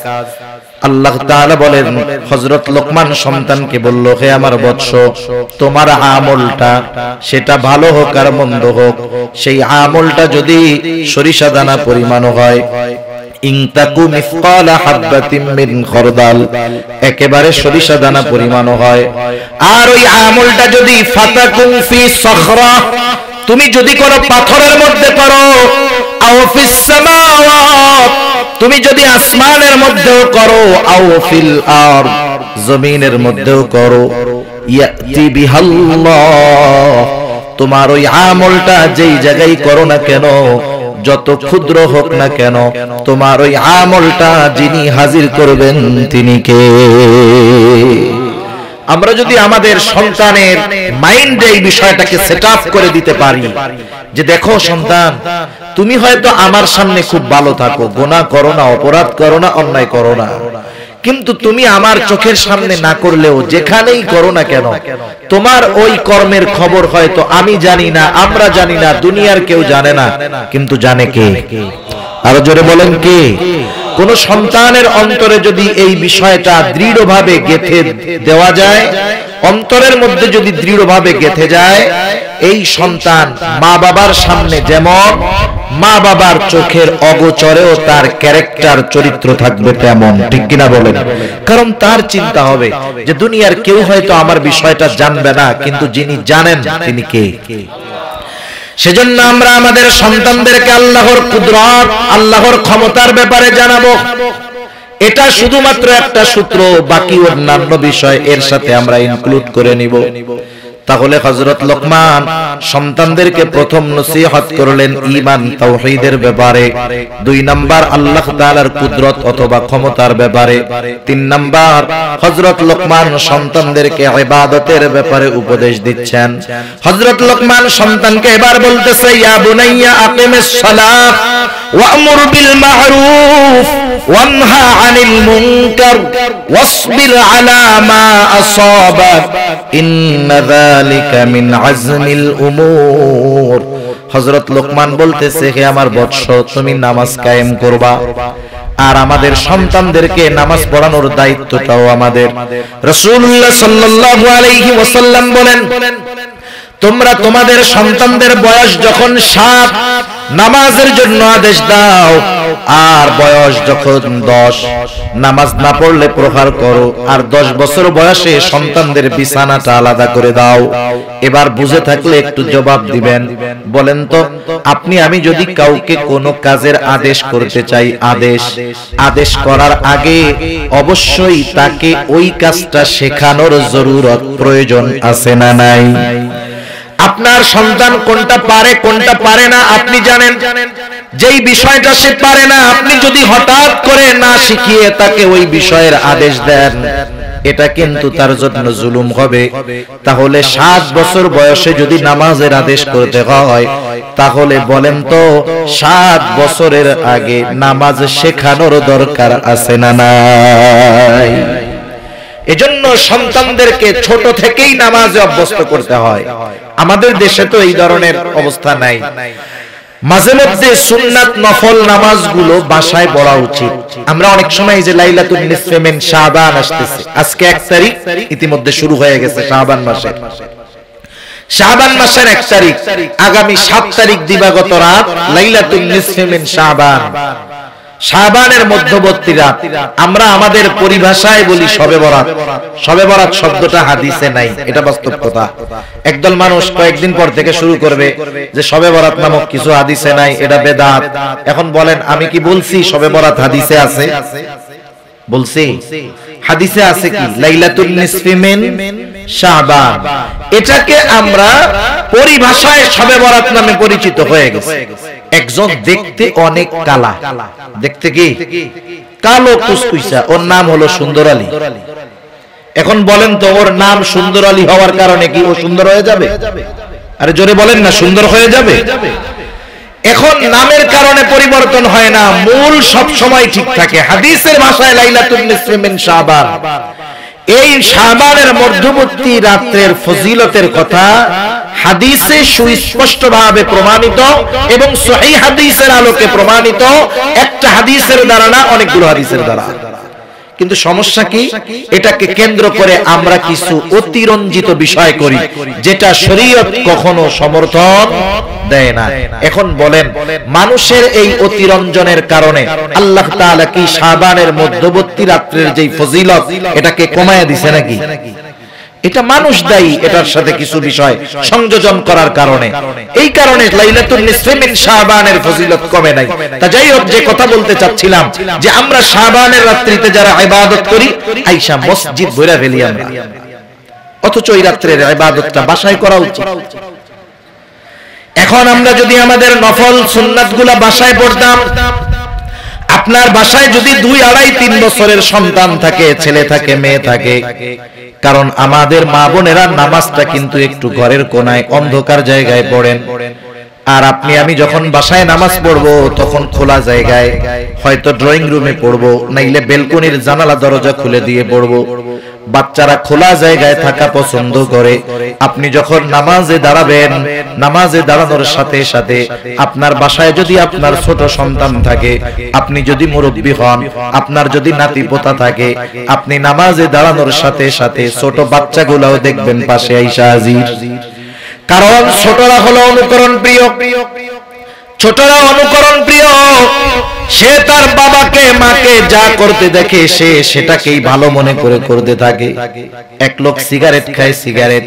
আল্লাহ তাআলা বলেন, হযরত লোকমান সন্তানকে বলল, হে আমার বৎস, তোমার আমলটা সেটা ভালো হোক আর মন্দ হোক, সেই আমলটা যদি সরিষা দানা পরিমাণ হয়, ইনতাকু মিসকালা হাববাতিন মিন খারদাল, একেবারে সরিষা দানা পরিমাণ হয়, আর ওই আমলটা যদি ফাতাকুন ফি সাখরা, তুমি যদি কোনো পাথরের মধ্যে করো, আও ফিস সামাওয়াত, তুমি যদি আসমানের মধ্যেও করো, আও ফিল আরদ, জমিনের মধ্যেও করো, ইয়াতি বিহাল্লাহ, তোমার ওই আমলটা যেই জায়গায় করো না কেন, যত ক্ষুদ্র হোক না কেন, তোমার ওই আমলটা যিনি হাজির করবেন তিনি কে? আমরা যদি আমাদের সন্তানের মাইন্ডে এই বিষয়টাকে সেট আপ করে দিতে পারি যে দেখো সন্তান, তুমি হয়তো আমার সামনে খুব ভালো থাকো, গুনাহ করো না, অপরাধ করো না, অন্যায় করো না, কিন্তু তুমি আমার চোখের সামনে না করলেও যেখানেই করো না কেন, তোমার ওই কর্মের খবর হয়তো আমি জানি না, আমরা জানি না, দুনিয়ার কেউ জানে না, কিন্তু জানে কে? আরো জোরে বলেন কে? কোন সন্তানের অন্তরে যদি এই বিষয়টা দৃঢ়ভাবে গেঁথে দেওয়া যায়, অন্তরের মধ্যে যদি দৃঢ়ভাবে গেঁথে যায়, এই সন্তান মা বাবার সামনে যেমন, মা বাবার চোখের অগোচরেও তার ক্যারেক্টার, চরিত্র থাকবে তেমন। ঠিক কিনা বলেন? কারণ তার চিন্তা হবে যে দুনিয়ার কেউ হয়তো আমার বিষয়টা জানবে না, কিন্তু যিনি জানেন তিনি কে? সেজন্য আমরা আমাদের সন্তানদেরকে আল্লাহর কুদরত, আল্লাহর ক্ষমতার ব্যাপারে জানাবো। এটা শুধুমাত্র একটা সূত্র, বাকি অন্যান্য বিষয় এর সাথে আমরা ইনক্লুড করে নিব। তাহলে হযরত লোকমান সন্তানদেরকে প্রথম নসিহত করলেন ঈমান তাওহীদের ব্যাপারে, দুই নাম্বার আল্লাহ তাআলার কুদরত অথবা ক্ষমতার ব্যাপারে, তিন নাম্বার হযরত লোকমান সন্তানদেরকে ইবাদতের ব্যাপারে উপদেশ দিচ্ছেন। হযরত লোকমান সন্তানকে এবার বলতেছে, ইয়া বুনাইয়া আকিমিস সালাহ ওয়া'মুর বিল মা'রুফ ওয়ানহা আনিল মুনকার ওয়াসবির আলা মা আসাবাক ইন্না যালিকা মিন আজমিল উমুর। হযরত লোকমান বলতেছে, হে আমার বৎস, তুমি নামাজ কায়েম করবা, আর আমাদের সন্তানদেরকে নামাজ পড়ানোর দায়িত্বটাও আমাদের। রাসূলুল্লাহ সাল্লাল্লাহু আলাইহি ওয়াসাল্লাম বলেন, তোমরা তোমাদের সন্তানদের বয়স যখন 7 নামাজের জন্য আদেশ দাও, আর বয়স যখন 10 নামাজ না পড়লে প্রহার করো, আর 10 বছর বয়সে সন্তানদের বিছানাটা আলাদা করে দাও। এবার বুঝে থাকলে একটু জবাব দিবেন, বলেন তো আপনি আমি যদি কাউকে কোনো কাজের আদেশ করতে চাই, আদেশ করার আগে অবশ্যই তাকে ওই কাজটা শেখানোর জরুরত প্রয়োজন আছে না নাই? আপনার সন্তান কোনটা পারে কোনটা পারে না আপনি জানেন। যেই বিষয়টা সে পারে না, আপনি যদি হঠাৎ করে না শিখিয়ে তাকে ওই বিষয়ের আদেশ দেন, এটা কিন্তু তার জন্য জুলুম হবে। তাহলে 7 বছর বয়সে যদি নামাজের আদেশ করতে হয়, তাহলে বলেন তো 7 বছরের আগে নামাজ শেখানোর দরকার আছে না নাই? এজন্য সন্তানদেরকে ছোট থেকেই নামাজে অভ্যস্ত করতে হয়। আমাদের দেশে তো এই ধরনের অবস্থা নাই। মাঝে মধ্যে সুন্নাত নফল নামাজগুলো বাসায় পড়া উচিত। আমরা অনেক সময় যে লাইলাতুন নিসফে মিন শাবান আসতেছে, আজকে 1 তারিখ, ইতিমধ্যে শুরু হয়ে গেছে শাবান মাসের 1 তারিখ, আগামী 7 তারিখ দিবাগত রাত লাইলাতুন নিসফে মিন শাবান, শাবানের মধ্যবর্তী রাত। আমরা আমাদের পরিভাষায় বলি শবে বরাত। শবে বরাত শব্দটা হাদিসে নাই, এটা বাস্তব কথা। একদল মানুষ কয়েকদিন পর থেকে শুরু করবে যে শবে বরাত নামক কিছু হাদিসে নাই, এটা বেদাত। এখন বলেন, আমি কি বলছি শবে বরাত হাদিসে আছে? বলছি হাদিসে আছে কি লাইলাতুন নিসফি মিন শাবান। এটাকে আমরা পরিভাষায় শবে বরাত নামে পরিচিত হয়ে গেছে। একজন দেখতে অনেক কালা, দেখতে কি কালো কুচকুচা, ওর নাম হলো সুন্দর আলী। এখন বলেন তো, ওর নাম সুন্দর আলী হওয়ার কারণে কি ও সুন্দর হয়ে যাবে? আরে জোরে বলেন না, সুন্দর হয়ে যাবে? এখন নামের কারণে পরিবর্তন হয় না, মূল সব সময় ঠিক থাকে। হাদিসের ভাষায় লাইলাতুন নিসফি মিন শাবান, এই শাবানের মধ্যবর্তী রাতের ফজিলতের কথা হাদিসে সুস্পষ্টভাবে প্রমাণিত এবং সহিহ হাদিসের আলোকে প্রমাণিত। একটা হাদিসের দ্বারা না, অনেকগুলো হাদিসের দ্বারা। কিন্তু সমস্যা কি, এটাকে কেন্দ্র করে আমরা কিছু অতিরঞ্জিত বিষয় করি, যেটা শরীয়ত কখনো সমর্থন দেয় না। এখন বলেন, মানুষের এই অতিরঞ্জনের কারণে আল্লাহ তাআলা কি শাবানের মধ্যবর্তী রাতের যেই ফজিলত, এটাকে কমায় দিছে নাকি? এটা মানুষ দায়ী এটার সাথে কিছু বিষয় সংযোজন করার কারণে। এই কারণে লাইলাতুন নিসফি মিন শাবানের ফজিলত কমে নাই। তা যাই হোক, যে কথা বলতে চাচ্ছিলাম, যে আমরা শাবানের রাত্রিতে যারা ইবাদত করি, আয়েশা মসজিদ ভরে ফেলি আমরা, অথচ ওই রাত্রের ইবাদতটা বাসায় করা উচিত। এখন আমরা যদি আমাদের নফল সুন্নাতগুলো বাসায় পড়তাম, আপনার বাসায় যদি 2, 2.5, 3 বছরের সন্তান থাকে, ছেলে থাকে, মেয়ে থাকে, কারণ আমাদের মা বোনেরা নামাজটা কিন্তু একটু ঘরের কোনায় অন্ধকার জায়গায় পড়েন। আর আপনি আমি যখন বাসায় নামাজ পড়বো, তখন খোলা জায়গায়, হয়তো ড্রয়িং রুমে পড়বো, নাইলে বেলকনির জানালা দরজা খুলে দিয়ে পড়বো। বাচ্চারা খোলা জায়গায় থাকা পছন্দ করে। আপনি যখন নামাজে দাঁড়াবেন, নামাজে দাঁড়ানোর সাথে সাথে আপনার বাসায় যদি আপনার ছোট সন্তান থাকে, আপনি যদি মুরব্বী হন, আপনার যদি নাতি পোতা থাকে, আপনি নামাজে দাঁড়ানোর সাথে সাথে ছোট বাচ্চাগুলাও দেখবেন পাশে আইসা হাজির। কারণ ছোটরা হলো অনুকরণ প্রিয়, ছোটরা অনুকরণ প্রিয়। সে তার বাবাকে মাকে যা করতে দেখে, সে সেটাকেই ভালো মনে করে করতে থাকে। এক লোক সিগারেট খায়, সিগারেট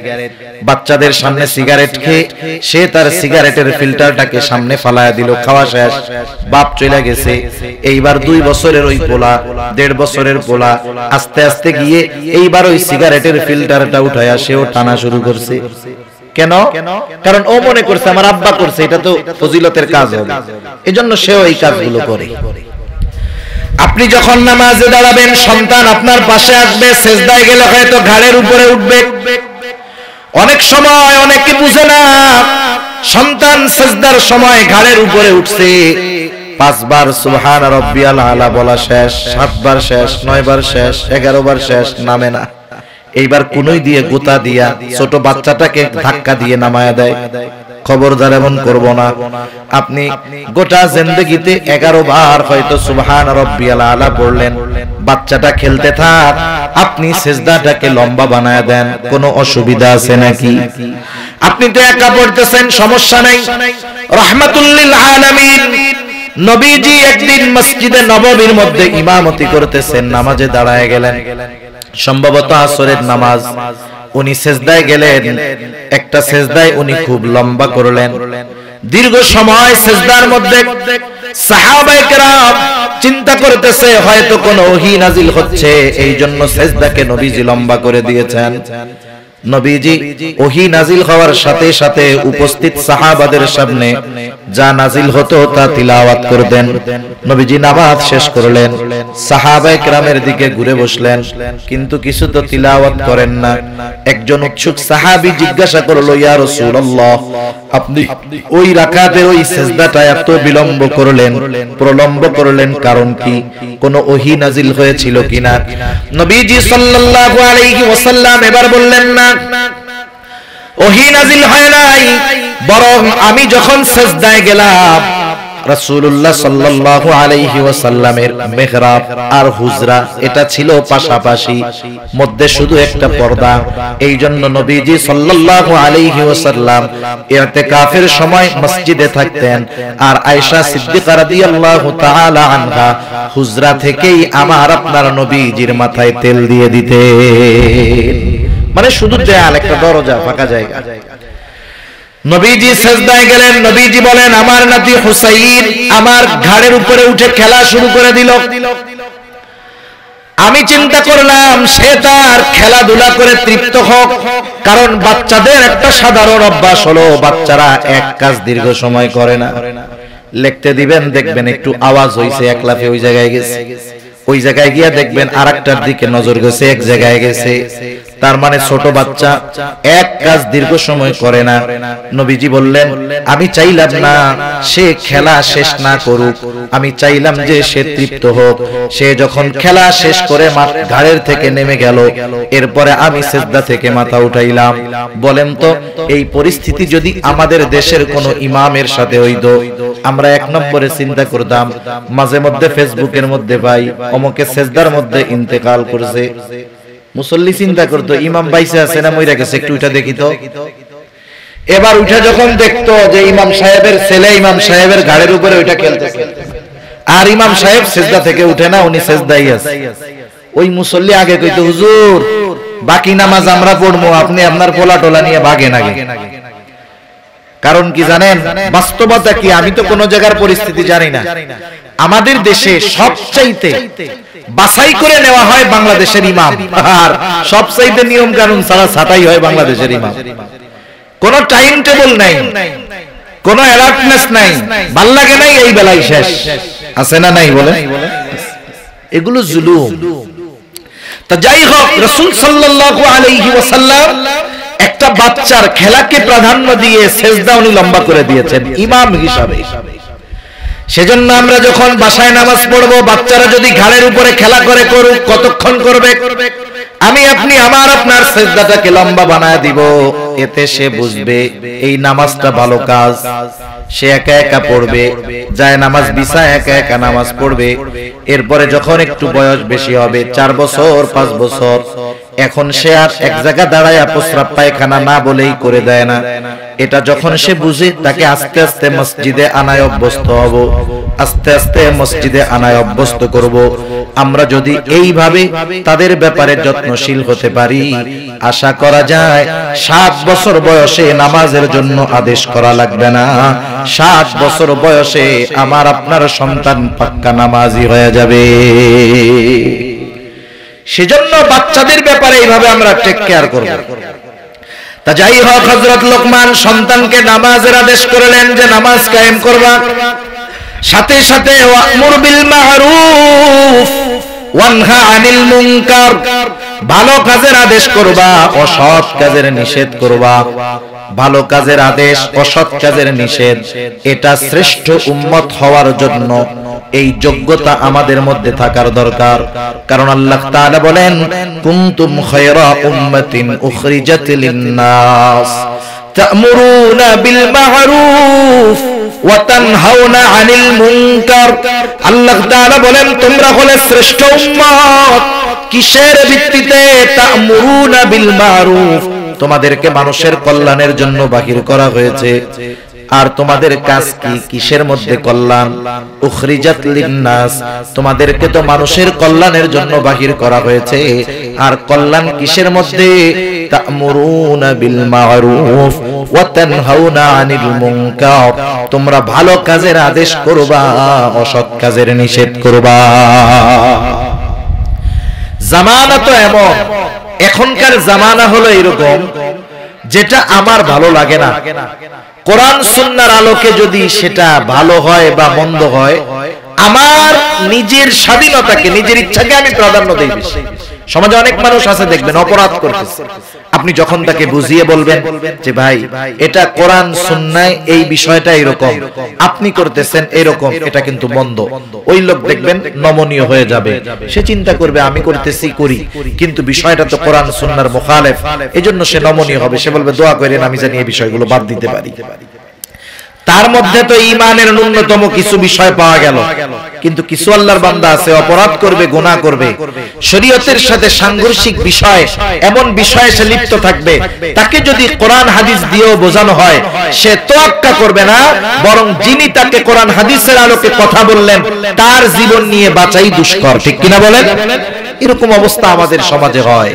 বাচ্চাদের সামনে সিগারেট খেয়ে সে তার সিগারেটের ফিল্টারটাকে সামনে ফালায়া দিল, খাওয়া শেষ, বাপ চলে গেছে। এইবার 2 বছরের ওই পোলা, 1.5 বছরের পোলা আস্তে আস্তে গিয়ে এইবার ওই সিগারেটের ফিল্টারটা উঠায়া সেও টানা শুরু করছে। কেন? কারণ ও মনে করছে আমার আব্বা করছে, এটা তো ফজিলতের কাজ হবে, এজন্য সেও এই কাজগুলো করে। আপনি যখন নামাজে দাঁড়াবেন, সন্তান আপনার পাশে আসবে, সেজদায় গেলে হয়তো ঘাড়ের উপরে উঠবে। অনেক সময় অনেকে বুঝে না, সন্তান সেজদার সময় ঘাড়ের উপরে উঠছে, 5 বার সুবহান রাব্বিয়াল আলা বলা শেষ, 7 বার শেষ, 9 বার শেষ, 11 বার শেষ, নামে না। এইবার কোনই দিয়ে গোতা দিয়া ছোট বাচ্চাটাকে ধাক্কা দিয়ে নামায়া দেয়। খবরদার এমন করব না। আপনি গোটা জিন্দেগিতে 11 বার হয়তো সুবহান রাব্বিয়াল আলা পড়লেন, বাচ্চাটা খেলতে থাক, আপনি সিজদাটাকে লম্বা বানায় দেন, কোনো অসুবিধা আছে নাকি? আপনি তো একা পড়তেছেন, সমস্যা নাই। রাহমাতুল লিল আলামিন নবীজি একদিন মসজিদে নববীর মধ্যে ইমামতি করতেছেন, নামাজে দাঁড়ায় গেলেন, সম্ভবত আসরের নামাজ। উনি সিজদায় গেলেন, একটা সিজদায় উনি খুব লম্বা করলেন, দীর্ঘ সময় সিজদার মধ্যে। সাহাবায়ে কেরাম চিন্তা করতেছে হয়তো কোনো ওহী নাজিল হচ্ছে, এই জন্য সিজদাকে নবীজি লম্বা করে দিয়েছেন। নবীজি ওহী নাজিল হওয়ার সাথে সাথে উপস্থিত সাহাবাদের সামনে যা নাজিল হতো তা তিলাওয়াত করতেন। নবীজি নামাজ শেষ করলেন, সাহাবায়ে কেরামের দিকে ঘুরে বসলেন, কিন্তু কিছু তো তিলাওয়াত করেন না। একজন উৎসুক সাহাবী জিজ্ঞাসা করলো, ইয়া রাসূলুল্লাহ, আপনি ওই রাকাতের ওই সিজদাটা এত বিলম্ব করলেন, প্রলম্ব করলেন, কারণ কি? কোন ওহী নাজিল হয়েছিল কিনা? নবীজি সাল্লাল্লাহু আলাইহি ওয়াসাল্লাম এবার বললেন, না, ওহী নাজিল হয় নাই, বরং আমি যখন সিজদায় গেলাম, রাসূলুল্লাহ সাল্লাল্লাহু আলাইহি ওয়াসাল্লামের মিহরাব আর হুজরা এটা ছিল পাশাপাশি, মধ্যে শুধু একটা পর্দা। এইজন্য নবীজি সাল্লাল্লাহু আলাইহি ওয়াসাল্লাম ইতিকাফের সময় মসজিদে থাকতেন, আর আয়েশা সিদ্দিকা রাদিয়াল্লাহু তাআলা আনহা হুজরা থেকেই আমার আপনার নবীজির মাথায় তেল দিয়ে দিতেন। মানে শুধু দেয়াল, একটা দরজা, ফাঁকা জায়গা। নবীজি সিজদায় গেলেন, নবীজি বলেন, আমার নাতি হুসাইন আমার ঘাড়ের উপরে উঠে খেলা শুরু করে দিল। আমি চিন্তা করলাম সে তার খেলাধুলা করে তৃপ্ত হোক, কারণ বাচ্চাদের একটা সাধারণ অভ্যাস হলো, বাচ্চারা এক কাজ দীর্ঘ সময় করে না। লিখতে দিবেন, দেখবেন একটু আওয়াজ হইছে, এক লাফে ওই জায়গায় গেছে, ওই জায়গায় গিয়া দেখবেন আরেকটার দিকে নজর গেছে, এক জায়গায় গেছে। তার মানে ছোট বাচ্চা এক কাজ দীর্ঘ সময় করে না। নবীজি বললেন, আমি চাইলাম না সে খেলা শেষ না করুক, আমি চাইলাম যে সে তৃপ্ত হোক। সে যখন খেলা শেষ করে ঘাড়ের থেকে নেমে গেল, এরপরে আমি সিজদা থেকে মাথা উঠাইলাম। বলেন তো, এই পরিস্থিতি যদি আমাদের দেশের কোন ইমামের সাথে হইতো, আমরা এক নম্বরে চিন্তা করতাম, মাঝে মধ্যে ফেসবুকের মধ্যে ভাই অমুকে সিজদার মধ্যে ইন্তেকাল করেছে, মুসল্লি চিন্তা করতো ইমাম বাইসে আছে না মইরা গেছে, একটু উঠা দেখি তো। এবার উঠা যখন দেখতো যে ইমাম সাহেবের ছেলে ইমাম সাহেবের ঘাড়ের উপরে ওইটা খেলতেছে, আর ইমাম সাহেব সিজদা থেকে উঠে না, উনি সিজদাই আছে, ওই মুসল্লি আগে কইতো, হুজুর বাকি নামাজ আমরা পড়বো, আপনি আপনার পোলা টোলা নিয়ে ভাগেন আগে। কারণ কি জানেন, বাস্তবতা কি, আমি তো কোন জায়গার পরিস্থিতি জানি না। আমাদের দেশে সবচাইতে বাছাই করে নেওয়া হয় বাংলাদেশের ইমাম, আর সবচাইতে নিয়ম কানুন ছাড়া ছাঁটাই হয় বাংলাদেশের ইমাম। কোন টাইম টেবিল নাই, কোন অ্যালার্টনেস নাই, ভাল লাগে নাই, এই বেলায় শেষ, আছে না নাই বলে? এগুলো জুলুম। তা যাই হোক, রাসূল সাল্লাল্লাহু আলাইহি ওয়াসাল্লাম একটা বাচ্চার খেলাকে প্রাধান্য দিয়ে সিজদা উনি লম্বা করে দিয়েছেন ইমাম হিসাবে। সেজন্য আমরা যখন বাসায় নামাজ পড়বো, বাচ্চারা যদি ঘাড়ের উপরে খেলা করে করুক, কতক্ষণ করবে? আমি আপনি আমার আপনার সিজদাটাকে লম্বা বানায় দিব, এতে সে বুঝবে এই নামাজটা ভালো কাজ। সে একা একা পড়বে, যায় নামাজ বিছায় একা একা নামাজ পড়বে। এরপরে যখন একটু বয়স বেশি হবে, 4 বছর 5 বছর, এখন সে আর এক জায়গা দাঁড়ায় প্রস্রাব পায়খানা না বলেই করে দেয় না। এটা যখন সে বুঝে, তাকে আস্তে আস্তে মসজিদে আনায় অভ্যস্ত হব, আস্তে আস্তে মসজিদে আনায় অভ্যস্ত করব। আমরা যদি এইভাবে তাদের ব্যাপারে যত্নশীল হতে পারি, আশা করা যায় 7 বছর বয়সে নামাজের জন্য আদেশ করা লাগবে না। 7 বছর বয়সে আমার আপনার সন্তান পাক্কা নামাজি হয়ে যাবে। সেজন্য বাচ্চাদের ব্যাপারে এইভাবে আমরা টেক কেয়ার করব। তা যাই হোক, হযরত লোকমান সন্তানকে নামাজের আদেশ করলেন যে নামাজ কায়েম করবা, সাথে সাথে ওয়া'মুর বিল মা'রুফ ওয়ানহা আনিল মুনকার, ভালো কাজের আদেশ করবা, অসৎ কাজের নিষেধ করবা। ভালো কাজের আদেশ, অসৎ কাজের নিষেধ, এটা শ্রেষ্ঠ উম্মত হওয়ার জন্য এই যোগ্যতা আমাদের মধ্যে থাকার দরকার। কারণ আল্লাহ তাআলা বলেন, কুনতুম খায়রা উম্মাতিন উখরিজাত লিন-নাস, তা'মুরুনা বিল মা'রুফ ওয়া তানহাউনা আনিল মুনকার। আল্লাহ তাআলা বলেন তোমরা হলে শ্রেষ্ঠ উম্মত। কিসের ভিত্তিতে? তা'মুরুনা বিল মা'রুফ, তোমাদেরকে মানুষের কল্যাণের জন্য বাহির করা হয়েছে। আর তোমাদের কাজ কি? কিসের মধ্যে কল্যাণ? উখরিজাত লিন্নাস, তোমাদেরকে তো মানুষের কল্যাণের জন্য বাহির করা হয়েছে। আর কল্যাণ কিসের মধ্যে? তা'মুরুনা বিল মা'রুফ ওয়া তানহাউনা আনিল মুনকার, তোমরা ভালো কাজের আদেশ করবা, অসৎ কাজের নিষেধ করবা। জামানা তো এমন, এখনকার জামানা হলো এরকম, যেটা আমার ভালো লাগে না, কোরআন সুন্নাহর আলোকে যদি সেটা ভালো হয় বা মন্দ হয়, আমার নিজের স্বাধীনতাকে, নিজের ইচ্ছাকে আমি প্রাধান্য দেই বেশি। সমাজে অনেক মানুষ আছে দেখবেন অপরাধ করতেছে, আপনি যখন তাকে বুঝিয়ে বলবেন যে ভাই এটা কোরআন সুন্নাহয় এই বিষয়টা এরকম, আপনি করতেছেন এরকম, এটা কিন্তু মন্দ, ওই লোক দেখবেন নমনীয় হয়ে যাবে। সে চিন্তা করবে আমি করতেছি করি, কিন্তু বিষয়টা তো কোরআন সুন্নাহর মুখালেফ, এজন্য সে নমনীয় হবে। সে বলবে দোয়া করেন আমি জানি এই বিষয়গুলো বাদ দিতে পারি। তার মধ্যে তো ঈমানের ন্যূনতম কিছু বিষয় পাওয়া গেল, কিন্তু কিছু আল্লাহর বান্দা আছে অপরাধ করবে, গুনাহ করবে, শরীয়তের সাথে সাংঘর্ষিক বিষয়, এমন বিষয়ে সে লিপ্ত থাকবে, তাকে যদি কোরআন হাদিস দিয়েও বোঝানো হয় সে তোয়াক্কা করবে না, বরং যিনি তাকে কোরআন হাদিসের আলোকে কথা বললেন তার জীবন নিয়ে বাঁচাই দুষ্কর। ঠিক কিনা বলেন? এরকম অবস্থা আমাদের সমাজে হয়।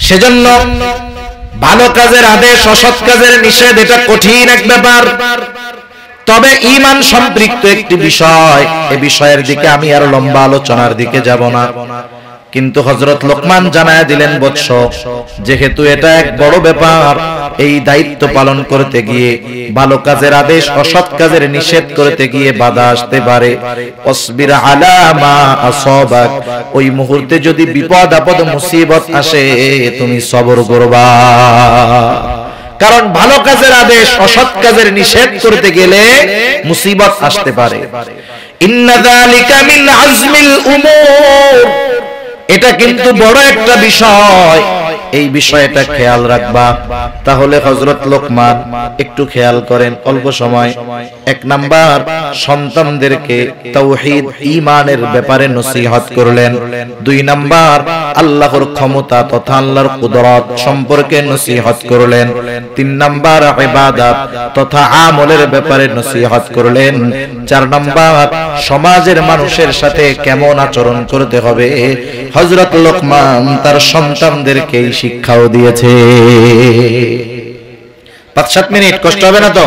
সেজন্য ভালো কাজের আদেশ, অসৎ কাজের নিষেধ, এটা কঠিন এক ব্যাপার। তবে ঈমান সম্পৃক্ত একটি বিষয়, এই বিষয়ের দিকে আমি আর লম্বা আলোচনার দিকে যাব না, কিন্তু হযরত লোকমান জানায়া দিলেন বৎস, যেহেতু এটা এক বড় ব্যাপার, এই দায়িত্ব পালন করতে গিয়ে ভালো কাজের আদেশ, অসৎ কাজের নিষেধ করতে গিয়ে বাধা আসতে পারে। অসবির আলা মা আসাবাক, ওই মুহূর্তে যদি বিপদ আপদ মুসিবত আসে তুমি সবর করবা, কারণ ভালো কাজের আদেশ, অসৎ কাজের নিষেধ করতে গেলে মুসিবত আসতে পারে। ইন্না যালিকা মিন আজমিল উমুর, এটা কিন্তু বড় একটা বিষয়, এই বিষয়টা খেয়াল রাখবা। তাহলে হযরত লোকমান একটু খেয়াল করেন, অল্প সময়। এক নাম্বার, সন্তানদেরকে তাওহীদ ঈমানের ব্যাপারে নসিহত করলেন। দুই নাম্বার, আল্লাহর ক্ষমতা তথা আল্লাহর কুদরত সম্পর্কে নসিহত করলেন। তিন নাম্বার, ইবাদত তথা আমলের ব্যাপারে নসিহত করলেন। চার নাম্বার, সমাজের মানুষের সাথে কেমন আচরণ করতে হবে হযরত লোকমান তার সন্তানদেরকে শিক্ষাও দিয়েছে। 5-7 মিনিট, কষ্ট হবে না তো?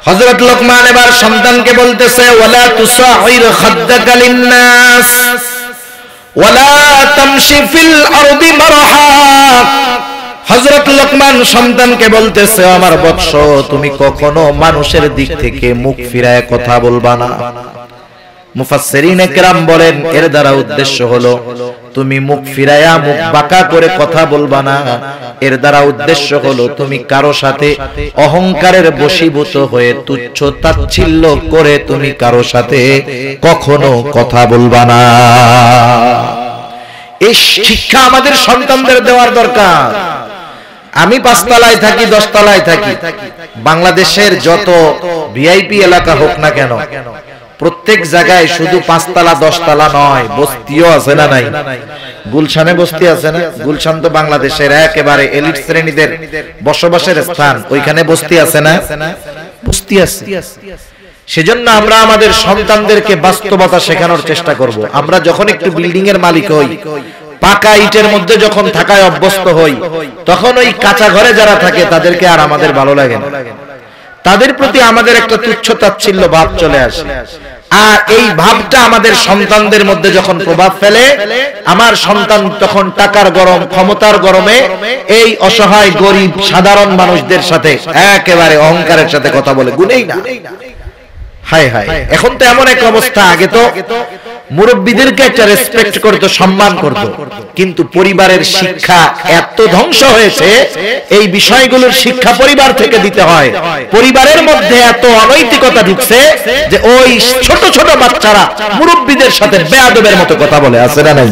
হযরত লোকমান এবার সন্তানকে বলতেছে, ওয়ালা তুসাইর খাদ্দাকা লিন্নাস ওয়ালা তামশি ফিল আরদি মারহা। হযরত লোকমান সন্তানকে বলতেছে, আমার বৎস, তুমি কখনো মানুষের দিক থেকে মুখ ফিরায় কথা বলবা না। মুফাসসিরিনে কেরাম বলেন এর দ্বারা উদ্দেশ্য হলো তুমি মুখ ফিরায়া, মুখ বাঁকা করে কথা বলবা না। এর দ্বারা উদ্দেশ্য হলো তুমি কারো সাথে অহংকারের বশীভূত হয়ে তুচ্ছ তাচ্ছিল্য করে তুমি কারো সাথে কখনো কথা বলবা না। এই শিক্ষা আমাদের সন্তানদের দেওয়ার দরকার। আমি 5 তলায় থাকি, 10 তলায় থাকি, বাংলাদেশের যত ভিআইপি এলাকা হোক না কেন, প্রত্যেক জায়গায় শুধু 5 তলা 10 তলা নয়, বস্তিও আছে না নাই? গুলশানে বস্তি আছে না? গুলশান তো বাংলাদেশের একেবারে এলিট শ্রেণীদের বসবাসের স্থান, ওইখানে বস্তি আছে না? বস্তি আছে। সেজন্য আমরা আমাদের সন্তানদেরকে বাস্তবতা শেখানোর চেষ্টা করব। আমরা যখন একটু বিল্ডিং এর মালিক হই, পাকা ইটের মধ্যে যখন থাকায় অভ্যস্ত হই, তখন ওই কাঁচা ঘরে যারা থাকে তাদেরকে আর আমাদের ভালো লাগে না, তাদের প্রতি আমাদের একটা তুচ্ছ তাচ্ছিল্য ভাব চলে আসে। আর এই ভাবটা আমাদের সন্তানদের মধ্যে যখন প্রভাব ফেলে, আমার সন্তান তখন টাকার গরম, ক্ষমতার গরমে এই অসহায় গরিব সাধারণ মানুষদের সাথে একেবারে অহংকারের সাথে কথা বলে, গুনেই না। হায় হায়, এখন তো এমন এক অবস্থা, আগে তো মুরব্বীদেরকে একটা রেসপেক্ট করতো, সম্মান করতো, কিন্তু পরিবারের শিক্ষা এত ধ্বংস হয়েছে, এই বিষয়গুলোর শিক্ষা পরিবার থেকে দিতে হয়। পরিবারের মধ্যে এত অনৈতিকতা ঢুকছে যে ওই ছোট ছোট বাচ্চারা মুরব্বীদের সাথে বেয়াদবের মতো কথা বলে, আছে না নাই?